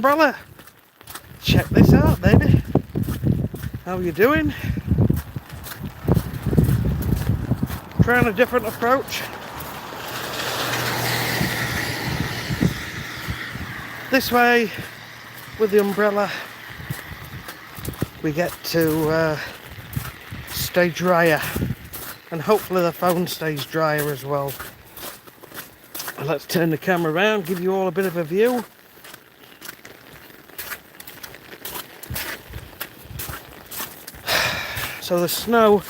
umbrella. Check this out, baby. How you doing? Trying a different approach. This way, with the umbrella, we get to stay drier, and hopefully the phone stays drier as well. And let's turn the camera around, give you all a bit of a view. So the snow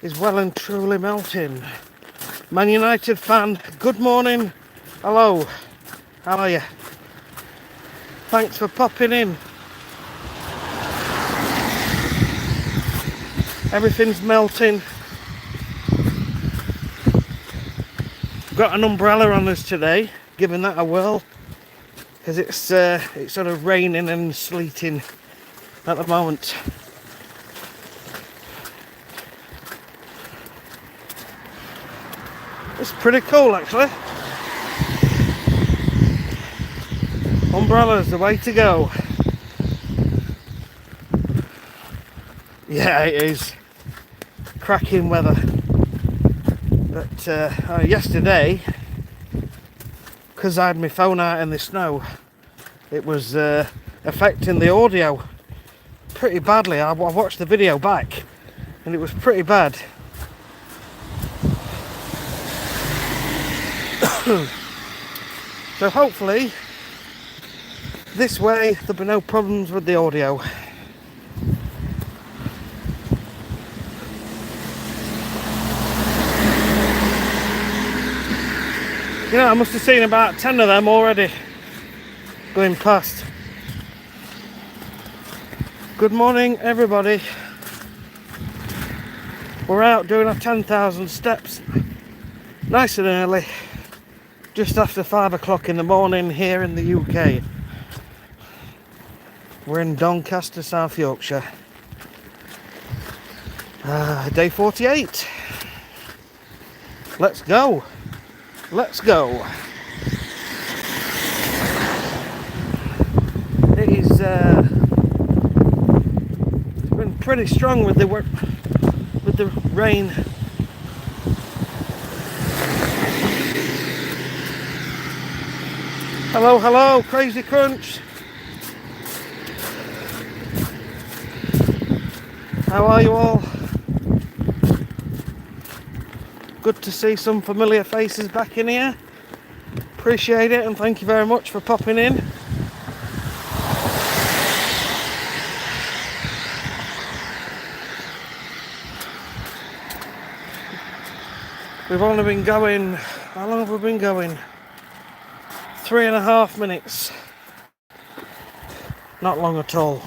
is well and truly melting. Man United fan, good morning. Hello, how are you? Thanks for popping in. Everything's melting. Got an umbrella on us today, giving that a whirl, because it's sort of raining and sleeting at the moment. It's pretty cool actually. Umbrella's the way to go. Yeah, it is. Cracking weather. But yesterday, because I had my phone out in the snow, it was affecting the audio pretty badly. I watched the video back and it was pretty bad. So hopefully this way there'll be no problems with the audio. You know, I must have seen about 10 of them already going past. Good morning everybody. We're out doing our 10,000 steps nice and early, just after 5 o'clock in the morning here in the UK. We're in Doncaster, South Yorkshire. Day 48. Let's go. Let's go. It is it's been pretty strong with the rain. Hello, hello, Crazy Crunch. How are you all? Good to see some familiar faces back in here. Appreciate it, and thank you very much for popping in. We've only been going, how long have we been going? 3.5 minutes. Not long at all.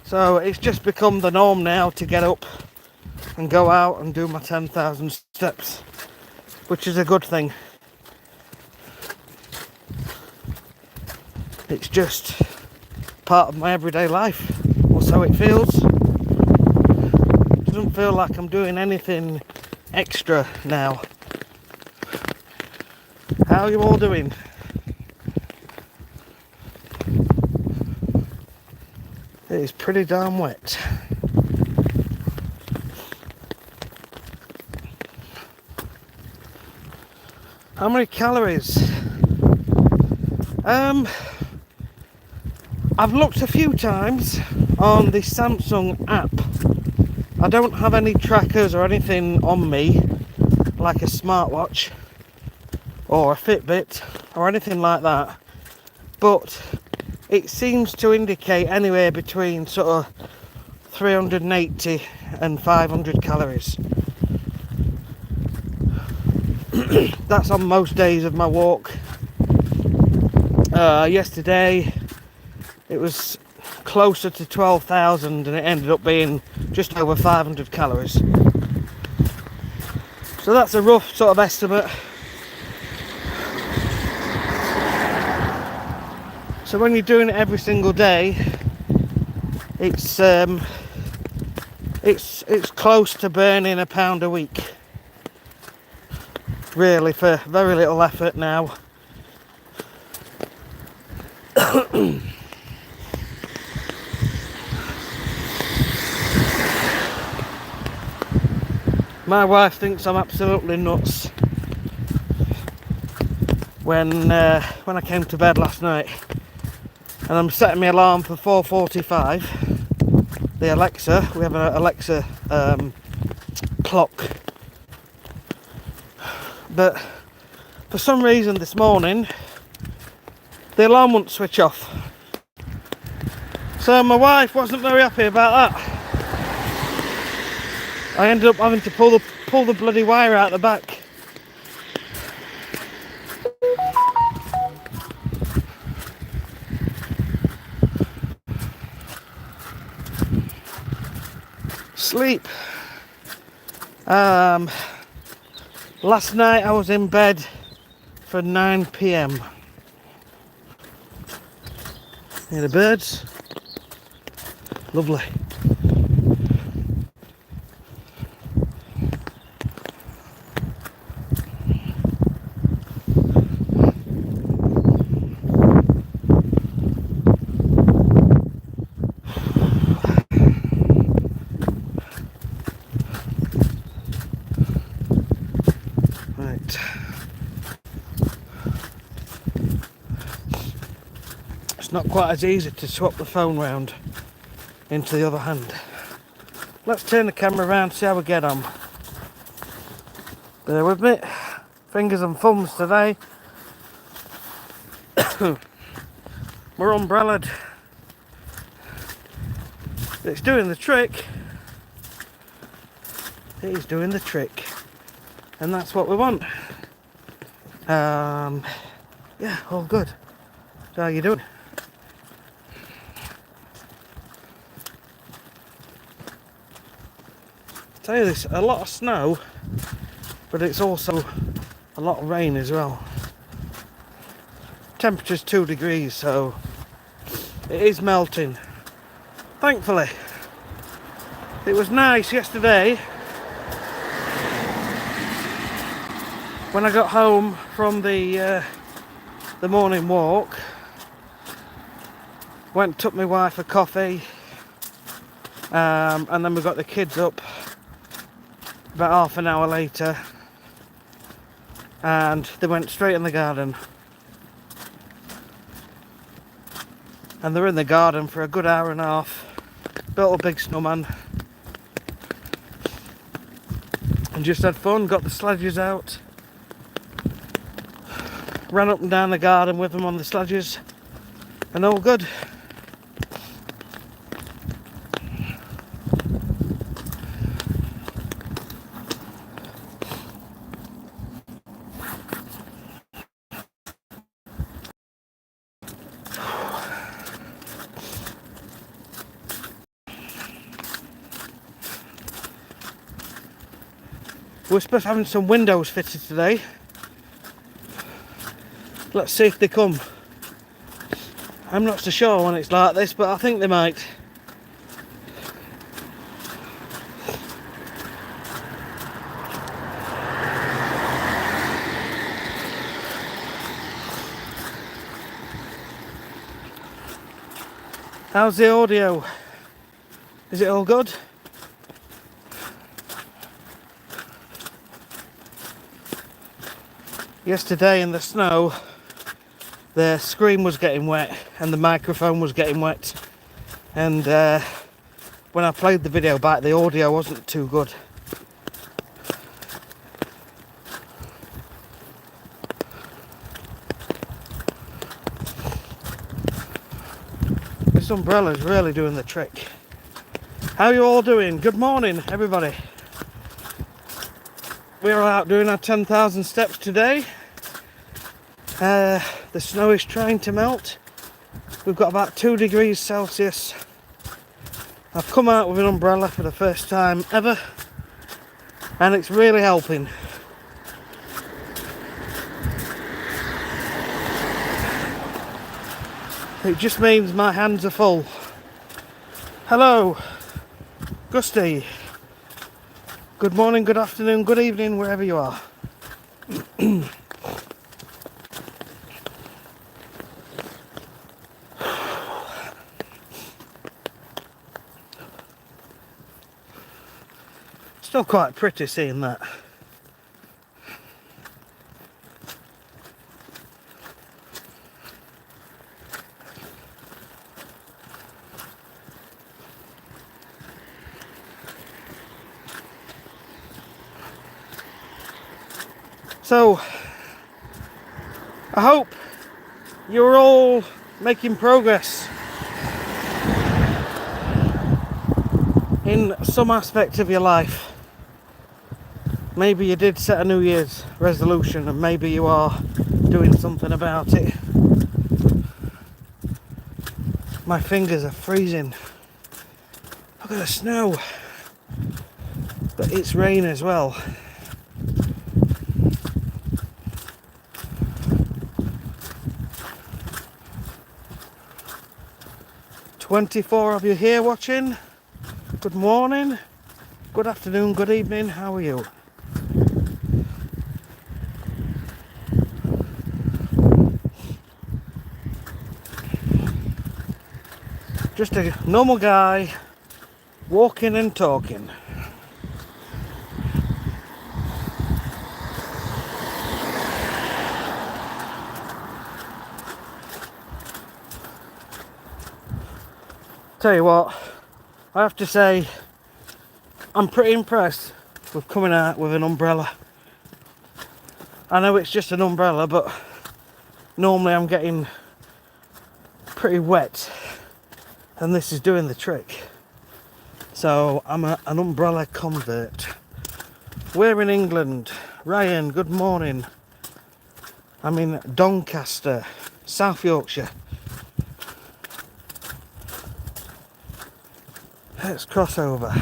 So it's just become the norm now to get up and go out and do my 10,000 steps, which is a good thing. It's just part of my everyday life, or so it feels. It doesn't feel like I'm doing anything extra now. How are you all doing? It is pretty darn wet. How many calories? I've looked a few times on the Samsung app. I don't have any trackers or anything on me, like a smartwatch or a Fitbit or anything like that, but it seems to indicate anywhere between sort of 380 and 500 calories. That's on most days of my walk. Yesterday it was closer to 12,000 and it ended up being just over 500 calories. So that's a rough sort of estimate. So when you're doing it every single day, it's close to burning £1 a week. Really, for very little effort now. My wife thinks I'm absolutely nuts when I came to bed last night, and I'm setting my alarm for 4:45. The Alexa, we have an Alexa clock, but for some reason this morning the alarm wouldn't switch off. So my wife wasn't very happy about that. I ended up having to pull the bloody wire out the back. Sleep. Last night I was in bed for 9 p.m. Hear the birds? Lovely. Right. It's not quite as easy to swap the phone round into the other hand. Let's turn the camera around, see how we get on. Bear with me. Fingers and thumbs today. We're umbrellaed. It's doing the trick. It is doing the trick. And that's what we want. Yeah, all good. So how you doing? Tell you this, a lot of snow, but it's also a lot of rain as well. Temperature's 2 degrees, so it is melting. Thankfully, it was nice yesterday when I got home from the morning walk. Went and took my wife a coffee, and then we got the kids up about half an hour later, and they went straight in the garden. And they're in the garden for a good hour and a half. Built a big snowman. And just had fun, got the sledges out. Ran up and down the garden with them on the sledges. And all good. We're supposed to have some windows fitted today. Let's see if they come. I'm not so sure when it's like this, but I think they might. How's the audio? Is it all good? Yesterday in the snow, the screen was getting wet and the microphone was getting wet, and when I played the video back, the audio wasn't too good. This umbrella's really doing the trick. How are you all doing? Good morning, everybody. We're out doing our 10,000 steps today. The snow is trying to melt. We've got about 2 degrees Celsius. I've come out with an umbrella for the first time ever, and it's really helping. It just means my hands are full. Hello, Gusty. Good morning, good afternoon, good evening, wherever you are. Still quite pretty seeing that. So, I hope you're all making progress in some aspect of your life. Maybe you did set a New Year's resolution and maybe you are doing something about it. My fingers are freezing. Look at the snow. But it's rain as well. "24 of you here watching. Good morning, good afternoon, good evening. How are you? Just a normal guy walking and talking. Tell you what, I have to say, I'm pretty impressed with coming out with an umbrella. I know it's just an umbrella, but normally I'm getting pretty wet, and this is doing the trick. So I'm an umbrella convert. We're in England. Ryan, good morning. I'm in Doncaster, South Yorkshire. Let's cross over.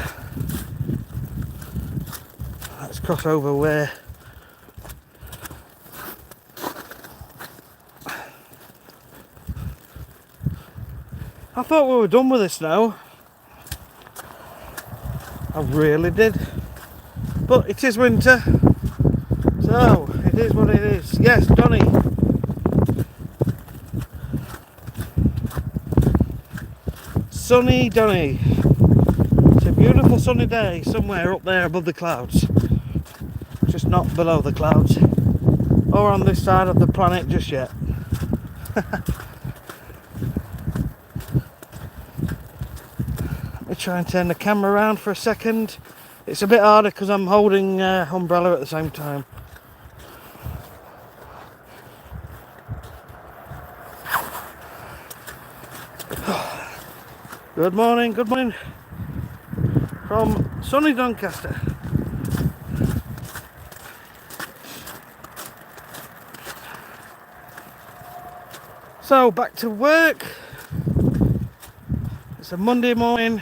Let's cross over where I thought we were done with this now. I really did. But it is winter. So it is what it is. Yes, Donny. Sunny Donny. It's a beautiful sunny day somewhere up there above the clouds. Just not below the clouds. Or on this side of the planet just yet. Let me try and turn the camera around for a second. It's a bit harder because I'm holding umbrella at the same time. Good morning from sunny Doncaster. So back to work. It's a Monday morning.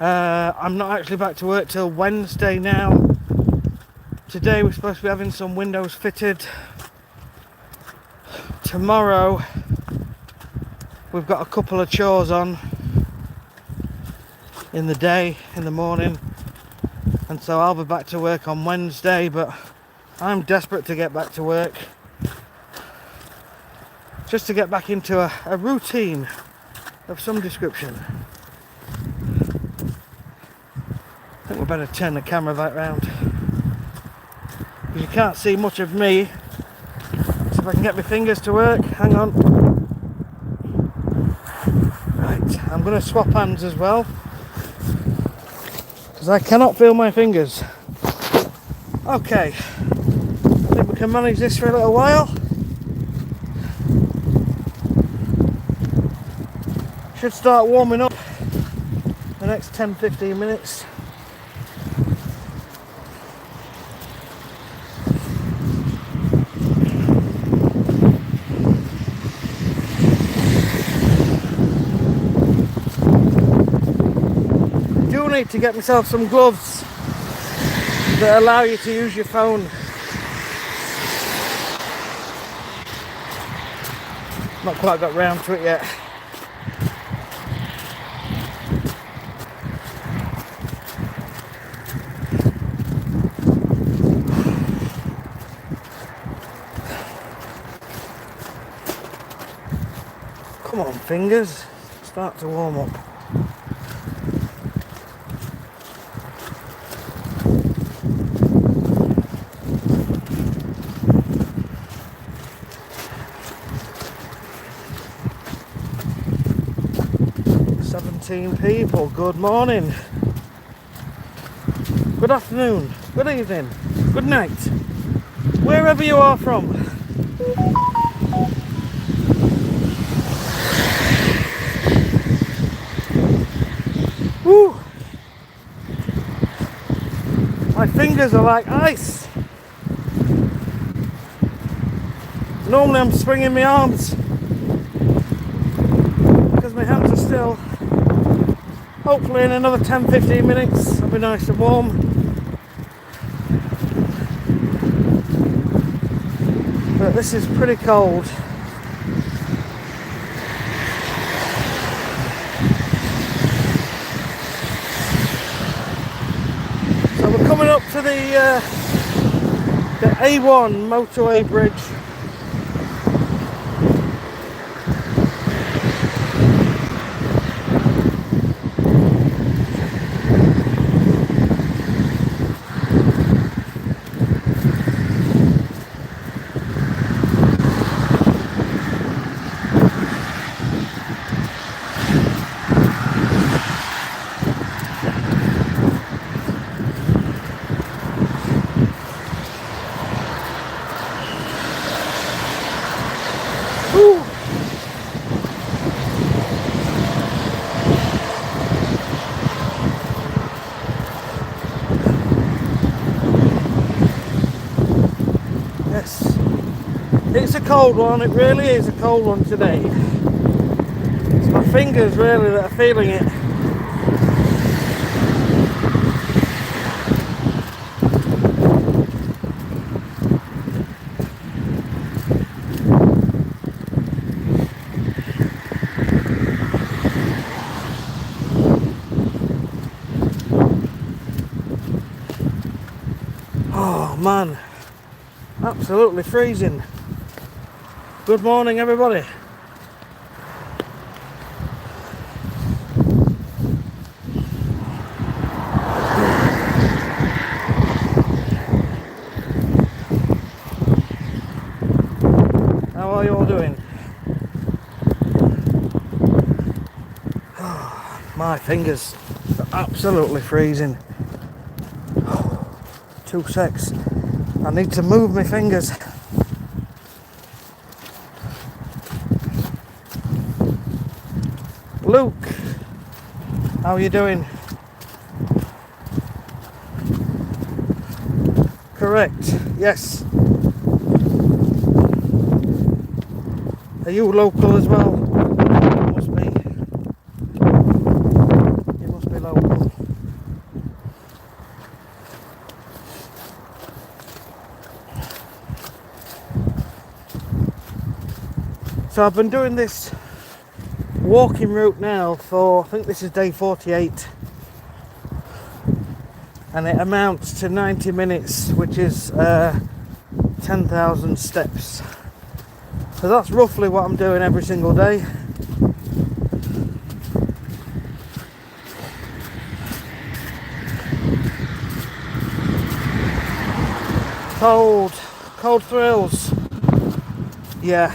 I'm not actually back to work till Wednesday now. Today we're supposed to be having some windows fitted. Tomorrow we've got a couple of chores on in the day, in the morning, and so I'll be back to work on Wednesday, but I'm desperate to get back to work. Just to get back into a routine of some description. I think we better turn the camera back round, because you can't see much of me. So if I can get my fingers to work, hang on. Right, I'm going to swap hands as well, because I cannot feel my fingers. Okay, I think we can manage this for a little while. Should start warming up the next 10-15 minutes. I do need to get myself some gloves that allow you to use your phone. Not quite got round to it yet. fingers start to warm up. People, good morning, good afternoon, good evening, good night, wherever you are from. Woo! My fingers are like ice. Normally I'm swinging my arms because my hands are still. Hopefully in another 10-15 minutes I'll be nice and warm. But this is pretty cold. So we're coming up to the A1 motorway bridge. Yes, it's a cold one, it really is a cold one today. It's my fingers really that are feeling it. Oh man, absolutely freezing. Good morning everybody. How are you all doing? My fingers are absolutely freezing. 2 secs. I need to move my fingers. Luke, how are you doing? Correct, yes. Are you local as well? You must be. You must be local. So I've been doing this walking route now for, I think this is day 48, and it amounts to 90 minutes, which is 10,000 steps. So that's roughly what I'm doing every single day. Cold thrills. Yeah.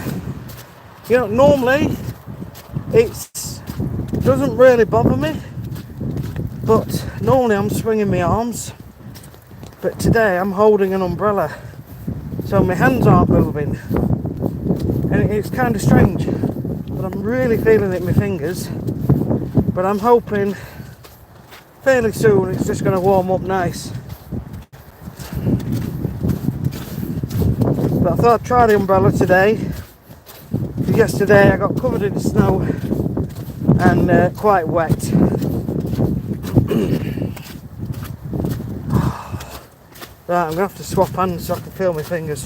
You know, normally it doesn't really bother me, but normally I'm swinging my arms, but today I'm holding an umbrella, so my hands aren't moving, and it's kind of strange, but I'm really feeling it in my fingers. But I'm hoping fairly soon it's just going to warm up nice. But I thought I'd try the umbrella today. Yesterday I got covered in snow and quite wet. Right, I'm going to have to swap hands so I can feel my fingers.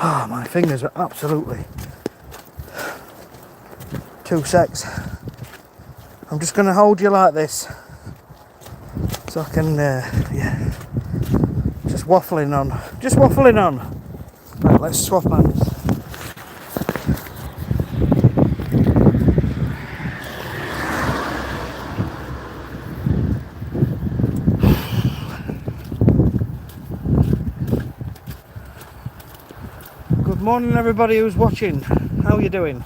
Oh, my fingers are absolutely... 2 secs. I'm just going to hold you like this so I can, yeah, just waffling on. Right, let's swap hands. Morning everybody who's watching. How are you doing?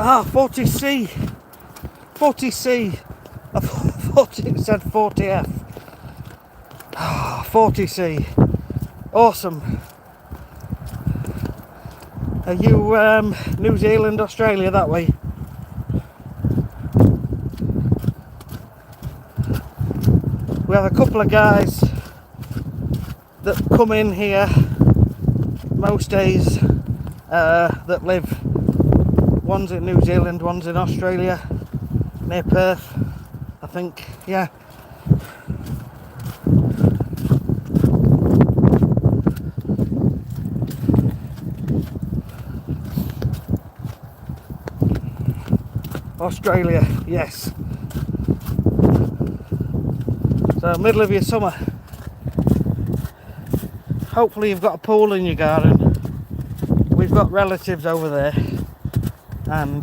Ah, 40C. 40C. I thought it said 40F. Ah, 40C. Awesome. Are you New Zealand, Australia, that way? We have a couple of guys that come in here most days that live. One's in New Zealand, one's in Australia, near Perth, I think, yeah. Australia, yes. So, middle of your summer. Hopefully you've got a pool in your garden. We've got relatives over there. And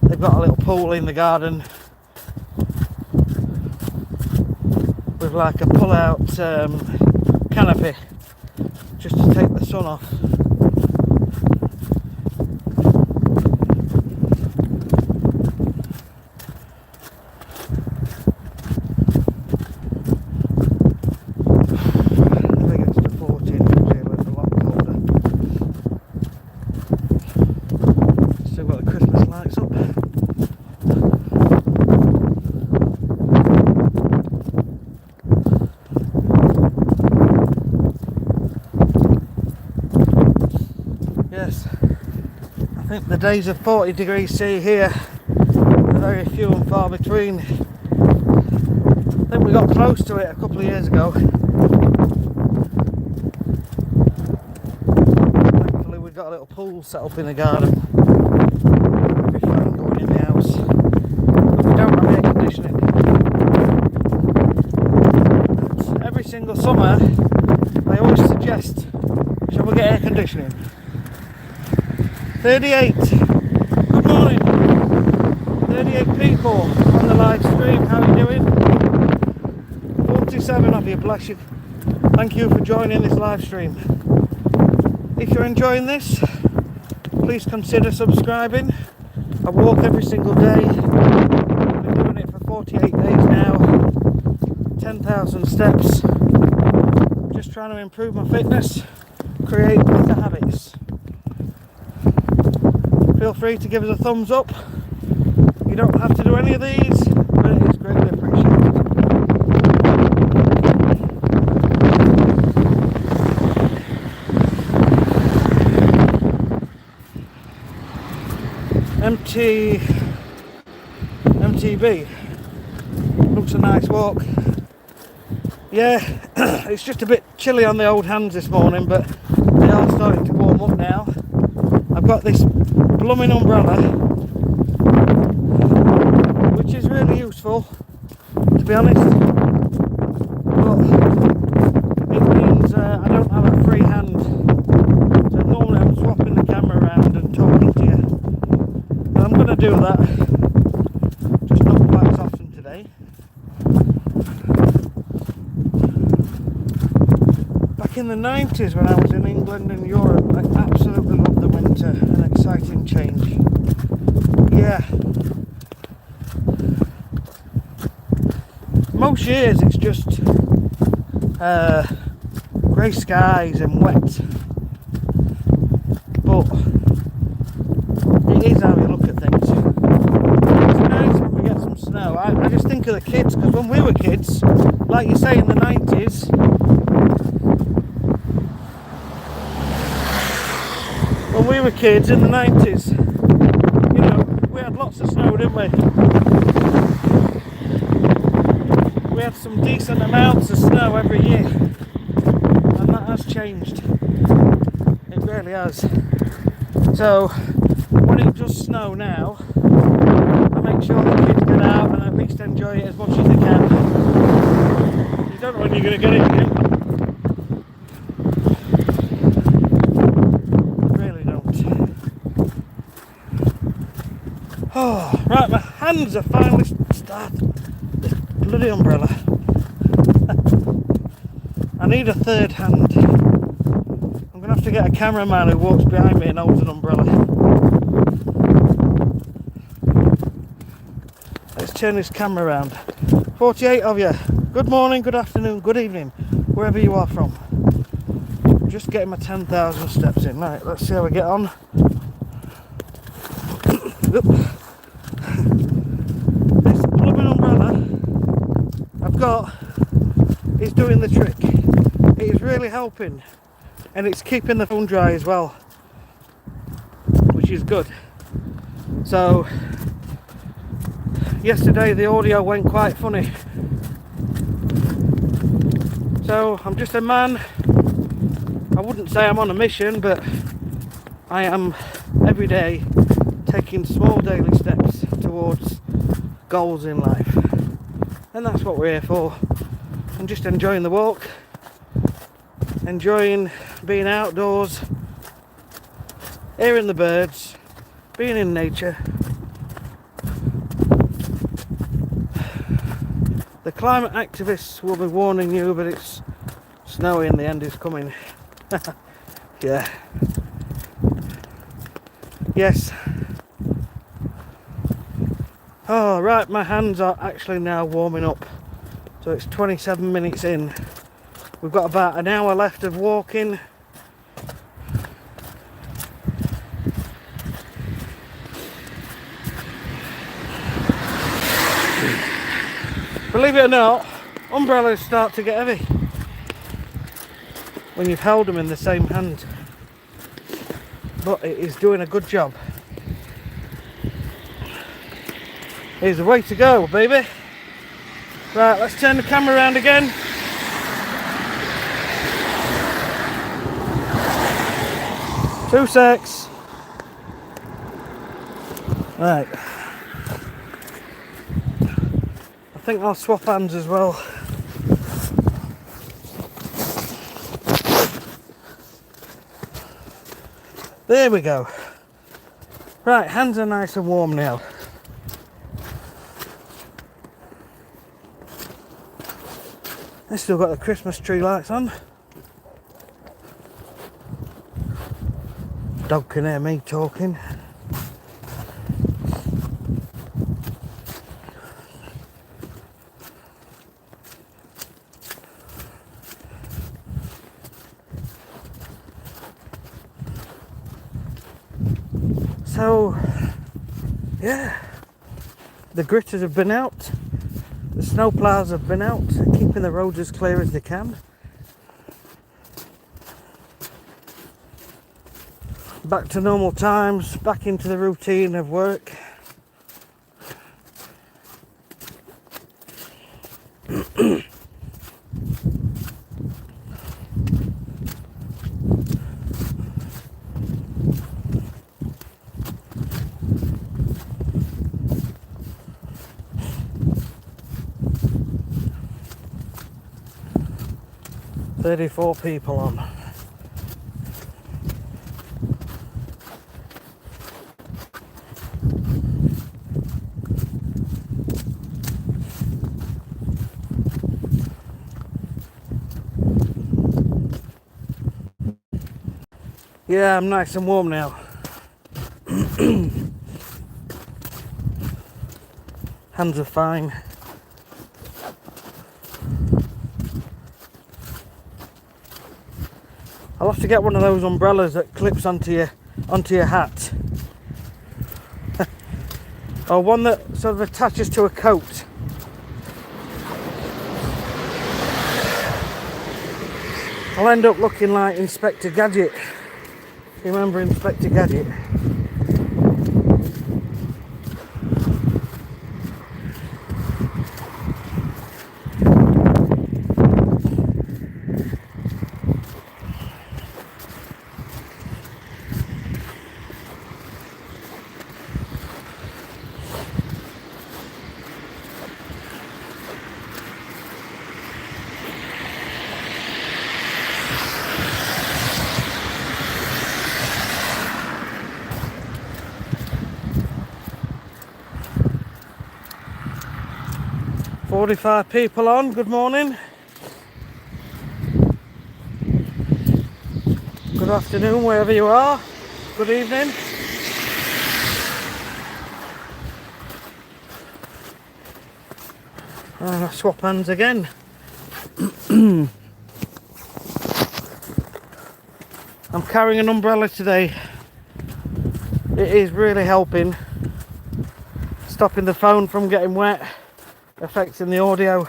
they've got a little pool in the garden with like a pull-out canopy just to take the sun off. Never gets to 40 in New Zealand, a lot colder. Still got the Christmas lights up. Yes, I think the days of 40 degrees C here are very few and far between. I think we got close to it a couple of years ago. Thankfully we've got a little pool set up in the garden. It'll be fun going in the house. But we don't have air conditioning. And every single summer I always suggest, shall we get air conditioning? 38. Good morning. 38 people on the live stream. How are you doing? 47 of you, bless you. Thank you for joining this live stream. If you're enjoying this, please consider subscribing. I walk every single day. I've been doing it for 48 days now. 10,000 steps. Just trying to improve my fitness, create better habits. Feel free to give us a thumbs up. You don't have to do any of these, but it is greatly appreciated. MTB looks a nice walk. Yeah, it's just a bit chilly on the old hands this morning, but they are starting to warm up now. I've got this blooming umbrella, which is really useful, to be honest, but it means I don't have a free hand. So normally I'm swapping the camera around and talking to you, and I'm going to do that, just not quite as often today. Back in the 90s when I was in England and Europe, I absolutely loved the winter, an exciting change. Yeah. Most years it's just grey skies and wet, but it is how you look at things. It's nice when we get some snow. I just think of the kids, because when we were kids, like you say in the 90s, when we were kids in the 90s, you know, we had lots of snow, didn't we? We had some decent amounts of snow every year, and that has changed. It really has. So when it does snow now, I make sure the kids get out and at least enjoy it as much as they can. You don't know when you're going to get it again. Really don't. Oh, right, my hands are finally started. This bloody umbrella. I need a third hand. I'm going to have to get a cameraman who walks behind me and holds an umbrella. Let's turn this camera around. 48 of you. Good morning, good afternoon, good evening, wherever you are from. Just getting my 10,000 steps in. Right, let's see how we get on. This blooming umbrella I've got is doing the trick. It is really helping, and it's keeping the phone dry as well, which is good. So yesterday the audio went quite funny. So I'm just a man. I wouldn't say I'm on a mission, but I am every day taking small daily steps towards goals in life, and that's what we're here for. I'm just enjoying the walk, enjoying being outdoors, hearing the birds, being in nature. The climate activists will be warning you, but it's snowy and the end is coming. Yeah. Yes. Oh, right, my hands are actually now warming up. So it's 27 minutes in. We've got about an hour left of walking. Believe it or not, umbrellas start to get heavy when you've held them in the same hand. But it is doing a good job. Here's the way to go, baby. Right, let's turn the camera around again. Two secs. Right. I think I'll swap hands as well. There we go. Right, hands are nice and warm now. They've still got the Christmas tree lights on. Dog can hear me talking. So, yeah, the gritters have been out, the snow ploughs have been out, keeping the roads as clear as they can. Back to normal times, back into the routine of work. Thirty-four people on. Yeah, I'm nice and warm now. Hands are fine. I'll have to get one of those umbrellas that clips onto your hat. Or one that sort of attaches to a coat. I'll end up looking like Inspector Gadget. You remember Inspector Gadget? 45 people on, good morning. Good afternoon, wherever you are. Good evening. And I swap hands again. I'm carrying an umbrella today. It is really helping, stopping the phone from getting wet, affecting the audio.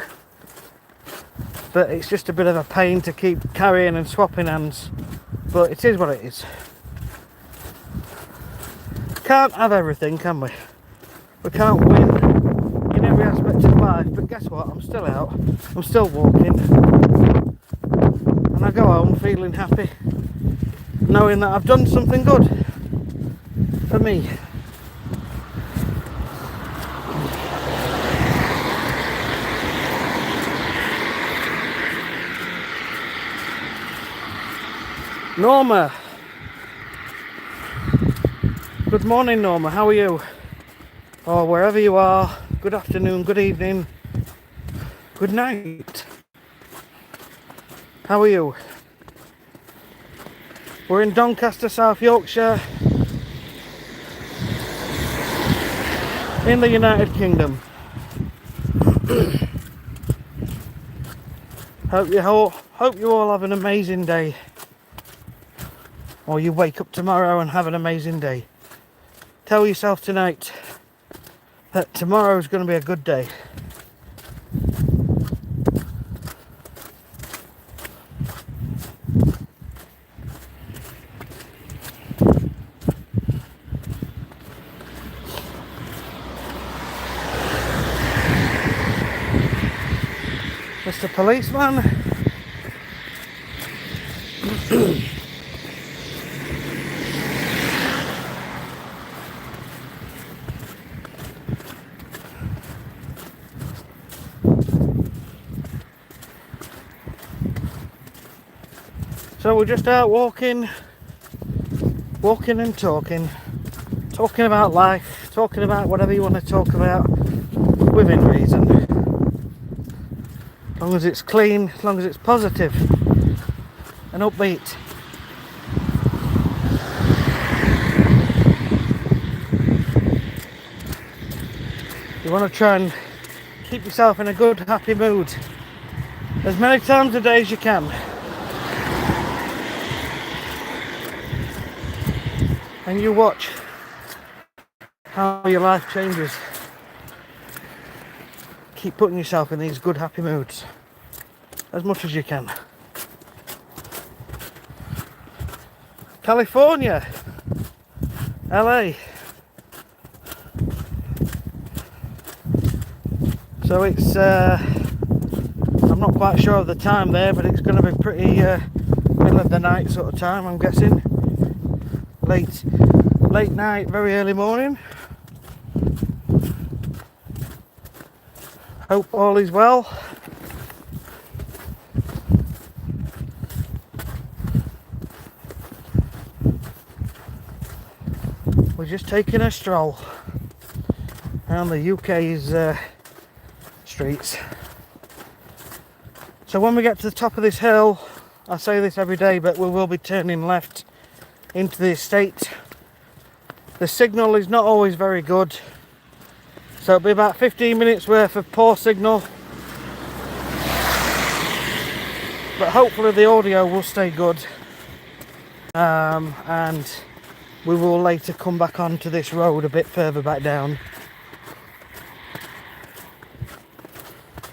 But it's just a bit of a pain to keep carrying and swapping hands. But it is what it is. Can't have everything, can we? We can't win in every aspect of life. But guess what? I'm still out. I'm still walking. And I go home feeling happy, knowing that I've done something good for me. Norma. Good morning, Norma. How are you? Or wherever you are, good afternoon, good evening, good night. How are you? We're in Doncaster, South Yorkshire, in the United Kingdom. Hope you all have an amazing day. Or you wake up tomorrow and have an amazing day. Tell yourself tonight that tomorrow is going to be a good day. Mr. Policeman. So we're just out walking and talking about life, talking about whatever you want to talk about within reason. As long as it's clean, as long as it's positive and upbeat. You want to try and keep yourself in a good, happy mood as many times a day as you can. And you watch how your life changes. Keep putting yourself in these good, happy moods as much as you can. California, LA. So it's, I'm not quite sure of the time there, but it's going to be pretty middle of the night sort of time, I'm guessing. Late night, very early morning. Hope all is well. We're just taking a stroll around the UK's streets. So when we get to the top of this hill, I say this every day, but we will be turning left into the estate. The signal is not always very good, so it'll be about 15 minutes worth of poor signal, but hopefully the audio will stay good, and we will later come back onto this road a bit further back down,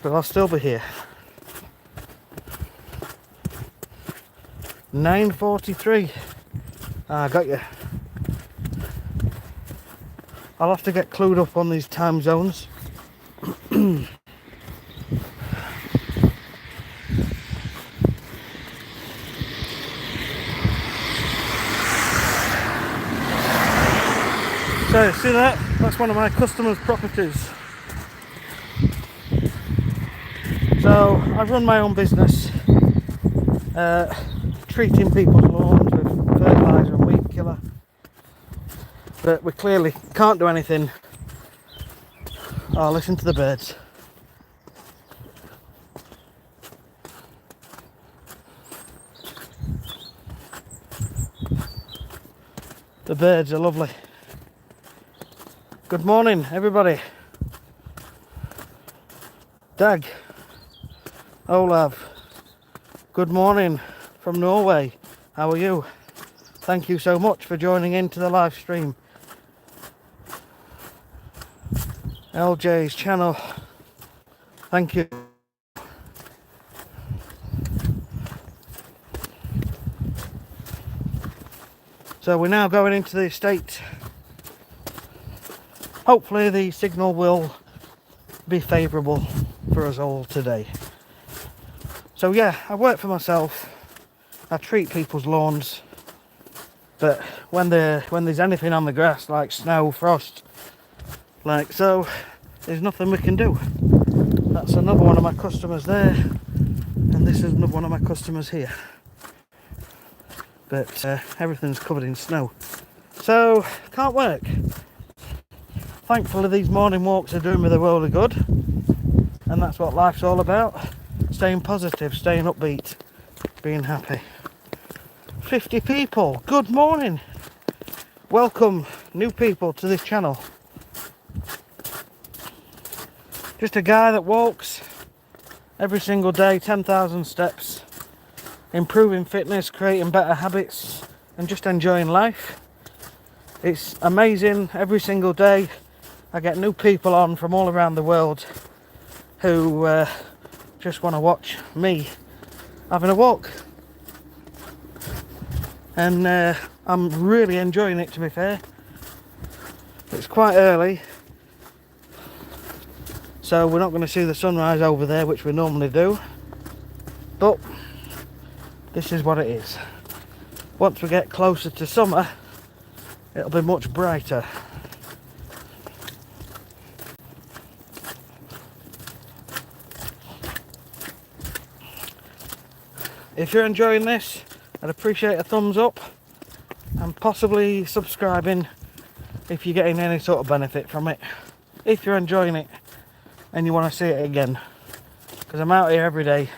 but I'll still be here. 9:43. I got you. I'll have to get clued up on these time zones. So, see that? That's one of my customers' properties. So, I run my own business, treating people's lawns with fertiliser and weed killer. But we clearly can't do anything. Oh, listen to the birds. The birds are lovely. Good morning, everybody. Dag, Olav, good morning from Norway. How are you? Thank you so much for joining into the live stream. LJ's channel, thank you. So we're now going into the estate. Hopefully the signal will be favourable for us all today. So yeah, I work for myself. I treat people's lawns, but when there's anything on the grass like snow, frost, like so, there's nothing we can do. That's another one of my customers there, and this is another one of my customers here. But everything's covered in snow, so can't work. Thankfully these morning walks are doing me the world of good, and that's what life's all about. Staying positive, staying upbeat, being happy. 50 people, good morning. Welcome new people to this channel. Just a guy that walks every single day, 10,000 steps, improving fitness, creating better habits, and just enjoying life. It's amazing. Every single day I get new people on from all around the world who just want to watch me having a walk, and I'm really enjoying it, to be fair. It's quite early, so we're not going to see the sunrise over there, which we normally do, but this is what it is. Once we get closer to summer, it'll be much brighter. If you're enjoying this, I'd appreciate a thumbs up and possibly subscribing if you're getting any sort of benefit from it. If you're enjoying it and you want to see it again, because I'm out here every day.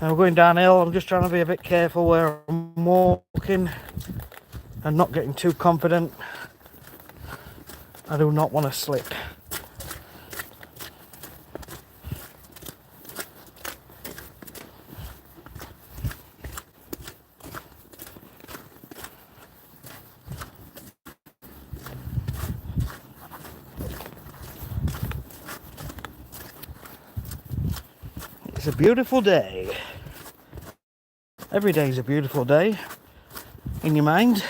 And we're going downhill. I'm just trying to be a bit careful where I'm walking and not getting too confident. I do not want to slip. It's a beautiful day. Every day is a beautiful day in your mind.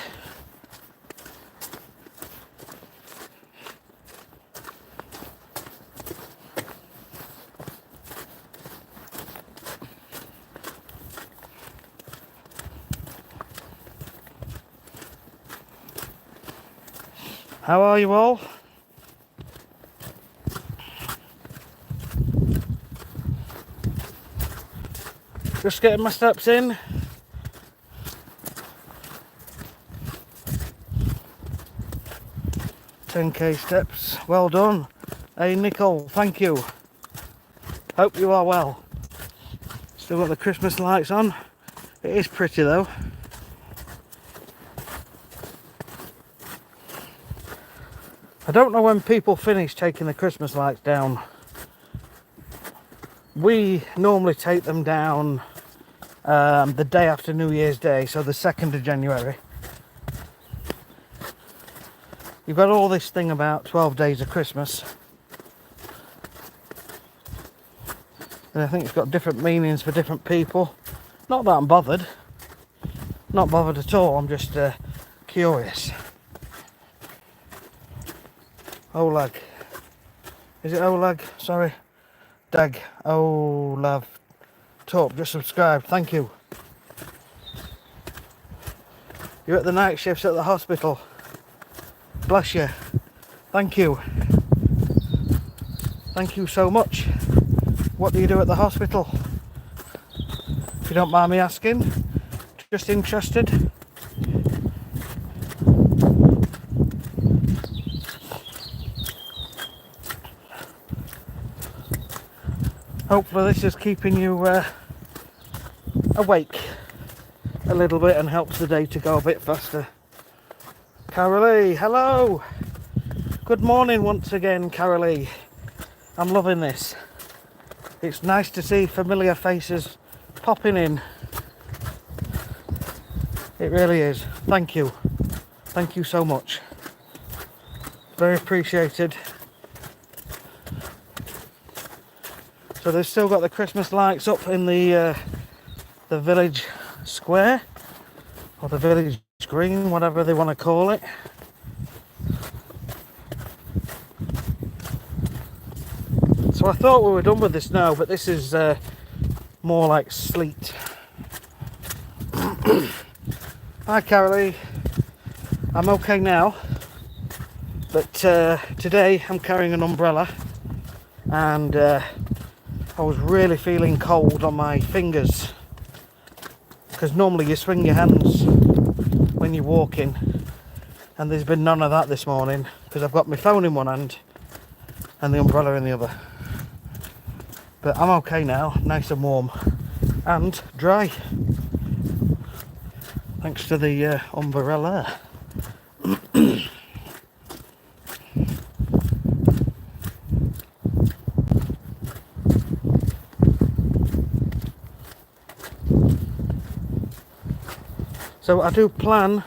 How are you all? Just getting my steps in. $10K steps, well done. Hey Nicole, thank you. Hope you are well. Still got the Christmas lights on. It is pretty though. I don't know when people finish taking the Christmas lights down. We normally take them down the day after New Year's Day, so the 2nd of January. You've got all this thing about 12 days of Christmas, and I think it's got different meanings for different people. Not that I'm bothered, not bothered at all. I'm just curious. Olag, is it Olag? Sorry, Dag, Olav, Top, just subscribed, thank you. You're at the night shifts at the hospital. Bless you. Thank you. Thank you so much. What do you do at the hospital? If you don't mind me asking. Just interested. Hopefully this is keeping you awake a little bit and helps the day to go a bit faster. Carolee, hello! Good morning once again, Carolee. I'm loving this. It's nice to see familiar faces popping in. It really is. Thank you. Thank you so much. Very appreciated. So they've still got the Christmas lights up in the village square, or the village green, whatever they want to call it. So I thought we were done with the snow, but this is more like sleet. Hi Carolee, I'm okay now, but today I'm carrying an umbrella, and I was really feeling cold on my fingers, because normally you swing your hands when you're walking, and there's been none of that this morning because I've got my phone in one hand and the umbrella in the other. But I'm okay now, nice and warm and dry, thanks to the umbrella. So I do plan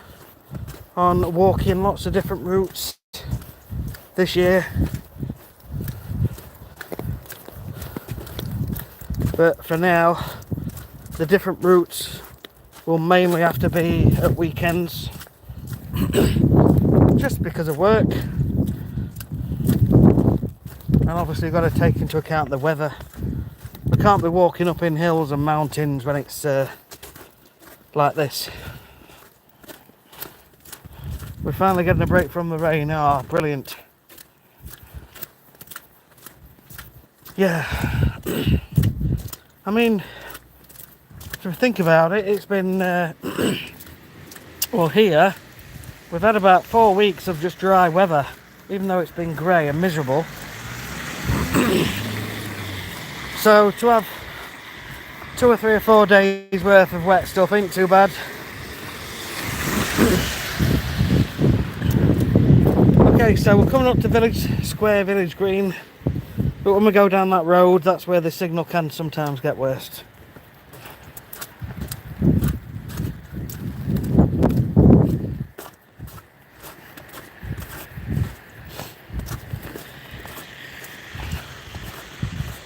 on walking lots of different routes this year, but for now the different routes will mainly have to be at weekends, just because of work, and obviously you've got to take into account the weather. We can't be walking up in hills and mountains when it's like this. We're finally getting a break from the rain. Ah, oh, brilliant. Yeah. I mean, if you think about it, it's been, well, here, we've had about 4 weeks of just dry weather, even though it's been grey and miserable. So to have 2 or 3 or 4 days worth of wet stuff ain't too bad. Okay, so we're coming up to Village Square, Village Green, but when we go down that road, that's where the signal can sometimes get worse.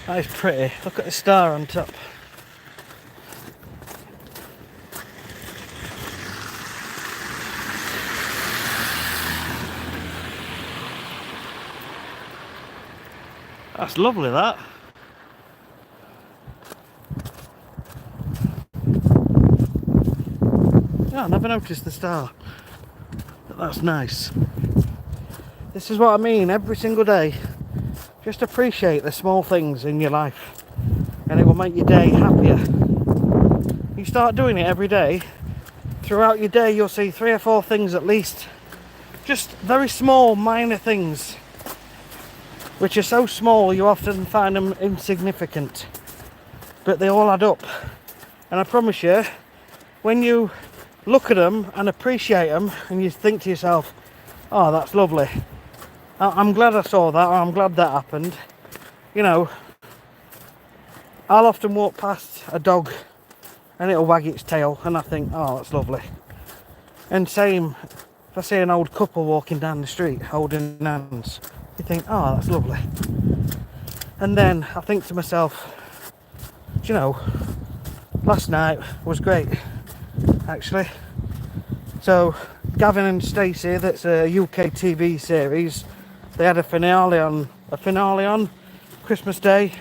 That is pretty. Look at the star on top. That's lovely, that. Yeah, I never noticed the star. But that's nice. This is what I mean, every single day. Just appreciate the small things in your life, and it will make your day happier. You start doing it every day, throughout your day you'll see 3 or 4 things at least. Just very small, minor things, which are so small you often find them insignificant, but they all add up. And I promise you, when you look at them and appreciate them and you think to yourself, oh, that's lovely, I'm glad I saw that, or I'm glad that happened. You know, I'll often walk past a dog and it'll wag its tail and I think, oh, that's lovely. And same if I see an old couple walking down the street holding hands, you think, oh, that's lovely. And then I think to myself, do you know, last night was great, actually. So Gavin and Stacey, that's a UK TV series, they had a finale on Christmas Day.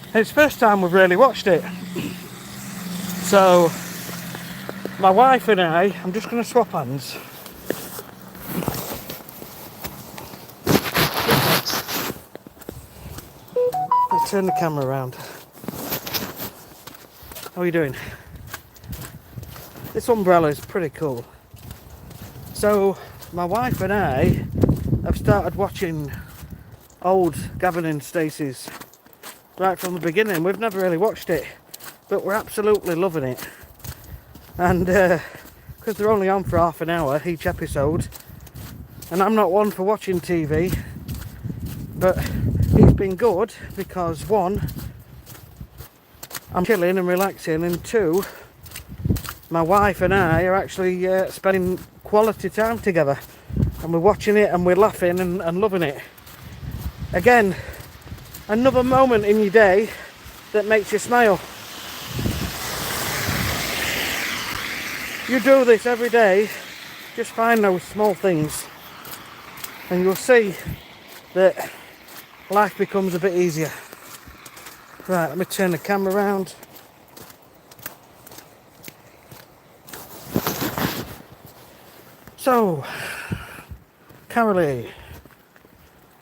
And it's the first time we've really watched it. So my wife and I'm just going to swap hands. Let's turn the camera around. How are you doing? This umbrella is pretty cool. So my wife and I have started watching old Gavin and Stacey's right from the beginning. We've never really watched it, but we're absolutely loving it. And because they're only on for half an hour each episode, and I'm not one for watching TV, but it's been good because one, I'm chilling and relaxing, and two, my wife and I are actually spending quality time together, and we're watching it and we're laughing and loving it. Again, another moment in your day that makes you smile. You do this every day, just find those small things and you'll see that life becomes a bit easier. Right, let me turn the camera around. So, Carolee,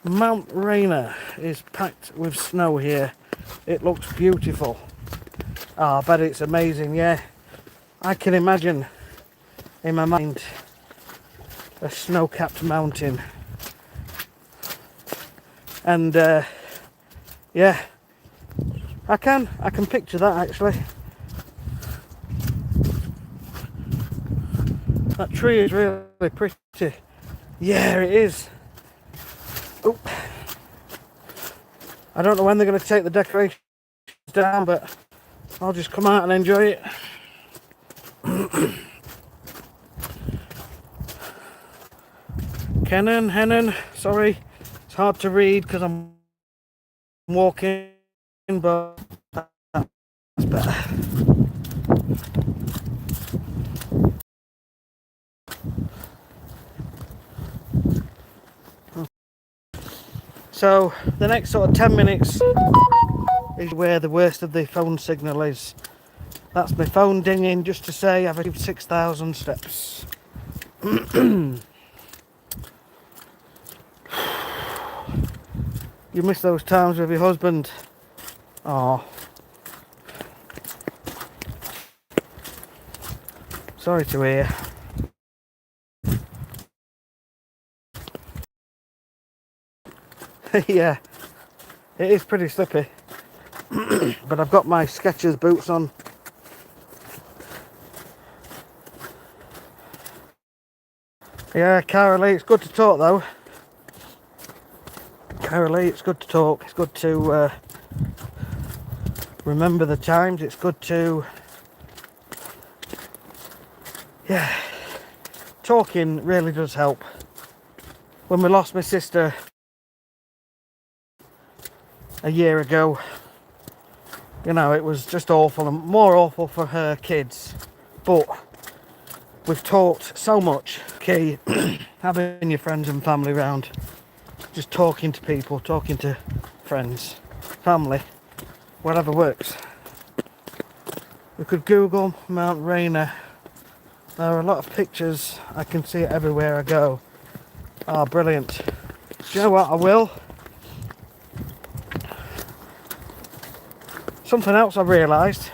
Mount Rainier is packed with snow here. It looks beautiful. Oh, I bet it's amazing, yeah. I can imagine in my mind a snow-capped mountain. And yeah, I can picture that actually. That tree is really pretty. Yeah, it is. Oop. I don't know when they're going to take the decorations down, but I'll just come out and enjoy it. Hennon, sorry, it's hard to read because I'm walking, but that's better. So the next sort of 10 minutes is where the worst of the phone signal is. That's my phone dinging just to say I've achieved 6,000 steps. You miss those times with your husband. Oh, sorry to hear. Yeah, it is pretty slippy. But I've got my Skechers boots on. Yeah, Carolee, it's good to talk though. Carolee, it's good to talk. It's good to remember the times. It's good to, yeah, talking really does help. When we lost my sister a year ago, you know, it was just awful, and more awful for her kids. But we've talked so much. Okay, having your friends and family around, just talking to people, talking to friends, family, whatever works. We could Google Mount Rainier. There are a lot of pictures. I can see it everywhere I go. Oh, brilliant. Do you know what? I will. Something else I realised.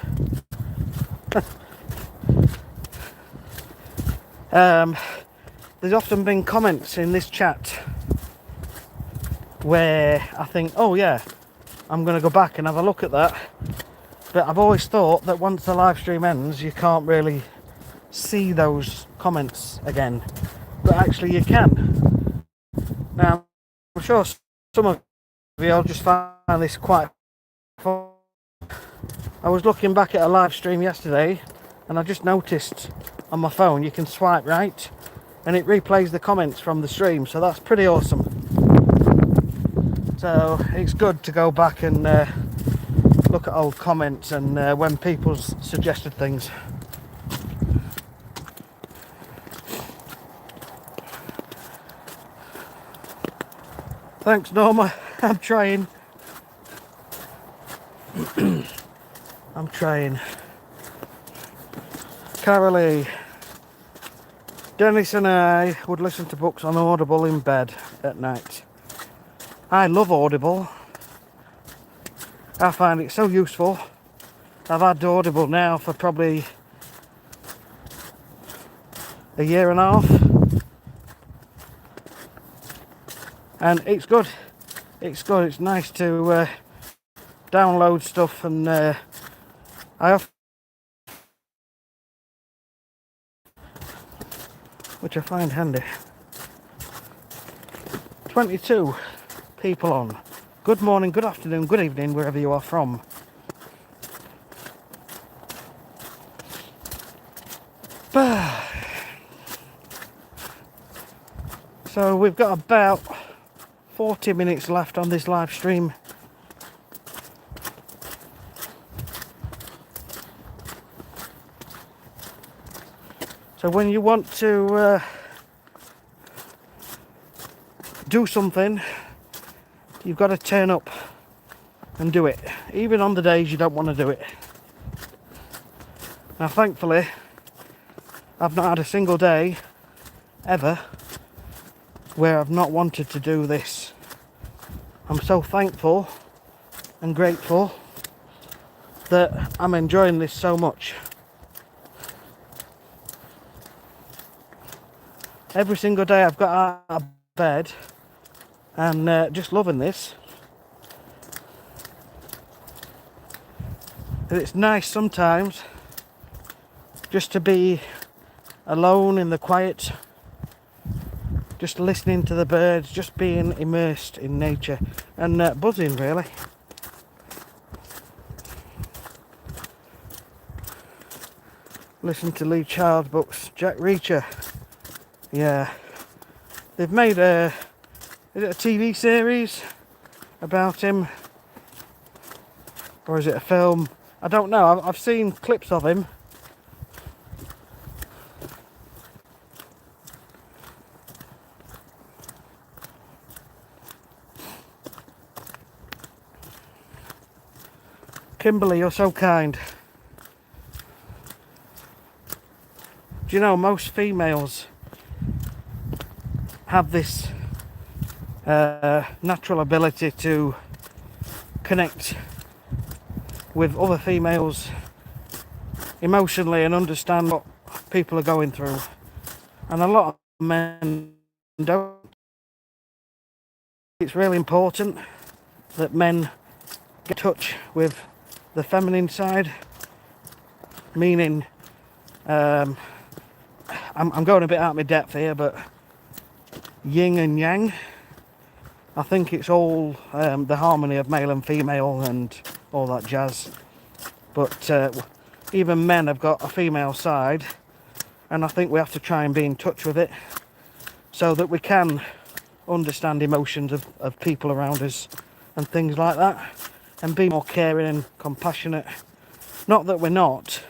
There's often been comments in this chat where I think, oh yeah, I'm going to go back and have a look at that. But I've always thought that once the live stream ends, you can't really see those comments again. But actually you can. Now, I'm sure some of you will just find this quite fun. I was looking back at a live stream yesterday and I just noticed on my phone you can swipe right and it replays the comments from the stream, so that's pretty awesome. So it's good to go back and look at old comments and when people's suggested things. Thanks, Norma. I'm trying. I'm trying. Carolee. Dennis and I would listen to books on Audible in bed at night. I love Audible. I find it so useful. I've had Audible now for probably a year and a half. And it's good. It's good. It's nice to download stuff, and I often which I find handy. 22 people on. Good morning, good afternoon, good evening, wherever you are from. So we've got about 40 minutes left on this live stream. So when you want to do something, you've got to turn up and do it, even on the days you don't want to do it. Now thankfully, I've not had a single day ever where I've not wanted to do this. I'm so thankful and grateful that I'm enjoying this so much. Every single day I've got out of bed and just loving this. And it's nice sometimes just to be alone in the quiet, just listening to the birds, just being immersed in nature and buzzing really. Listen to Lee Child books, Jack Reacher. Yeah, they've made is it a TV series about him, or is it a film? I don't know. I've seen clips of him. Kimberly, you're so kind. Do you know most females have this natural ability to connect with other females emotionally and understand what people are going through, and a lot of men don't. It's really important that men get in touch with the feminine side, meaning I'm going a bit out of my depth here, but yin and yang. I think it's all the harmony of male and female and all that jazz. But even men have got a female side, and I think we have to try and be in touch with it so that we can understand emotions of people around us and things like that, and be more caring and compassionate. Not that we're not,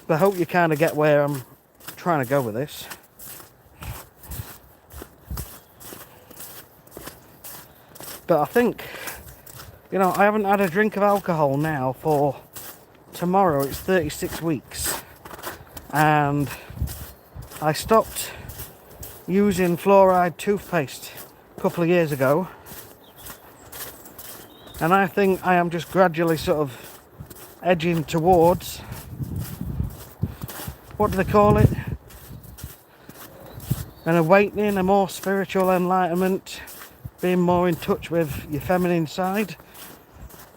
but I hope you kind of get where I'm trying to go with this. But I think, you know, I haven't had a drink of alcohol now for tomorrow. It's 36 weeks. And I stopped using fluoride toothpaste a couple of years ago. And I think I am just gradually sort of edging towards, what do they call it? An awakening, a more spiritual enlightenment, being more in touch with your feminine side.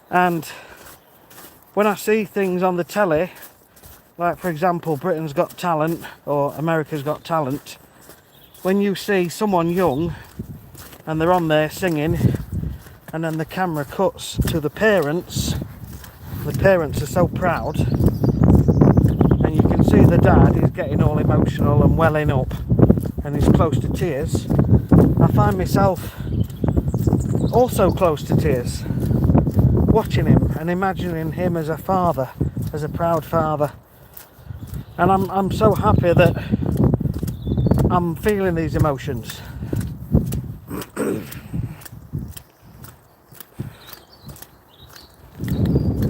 And when I see things on the telly, like for example Britain's Got Talent or America's Got Talent, when you see someone young and they're on there singing, and then the camera cuts to the parents are so proud, and you can see the dad is getting all emotional and welling up and he's close to tears. I find myself also close to tears watching him and imagining him as a father, as a proud father. And I'm so happy that I'm feeling these emotions.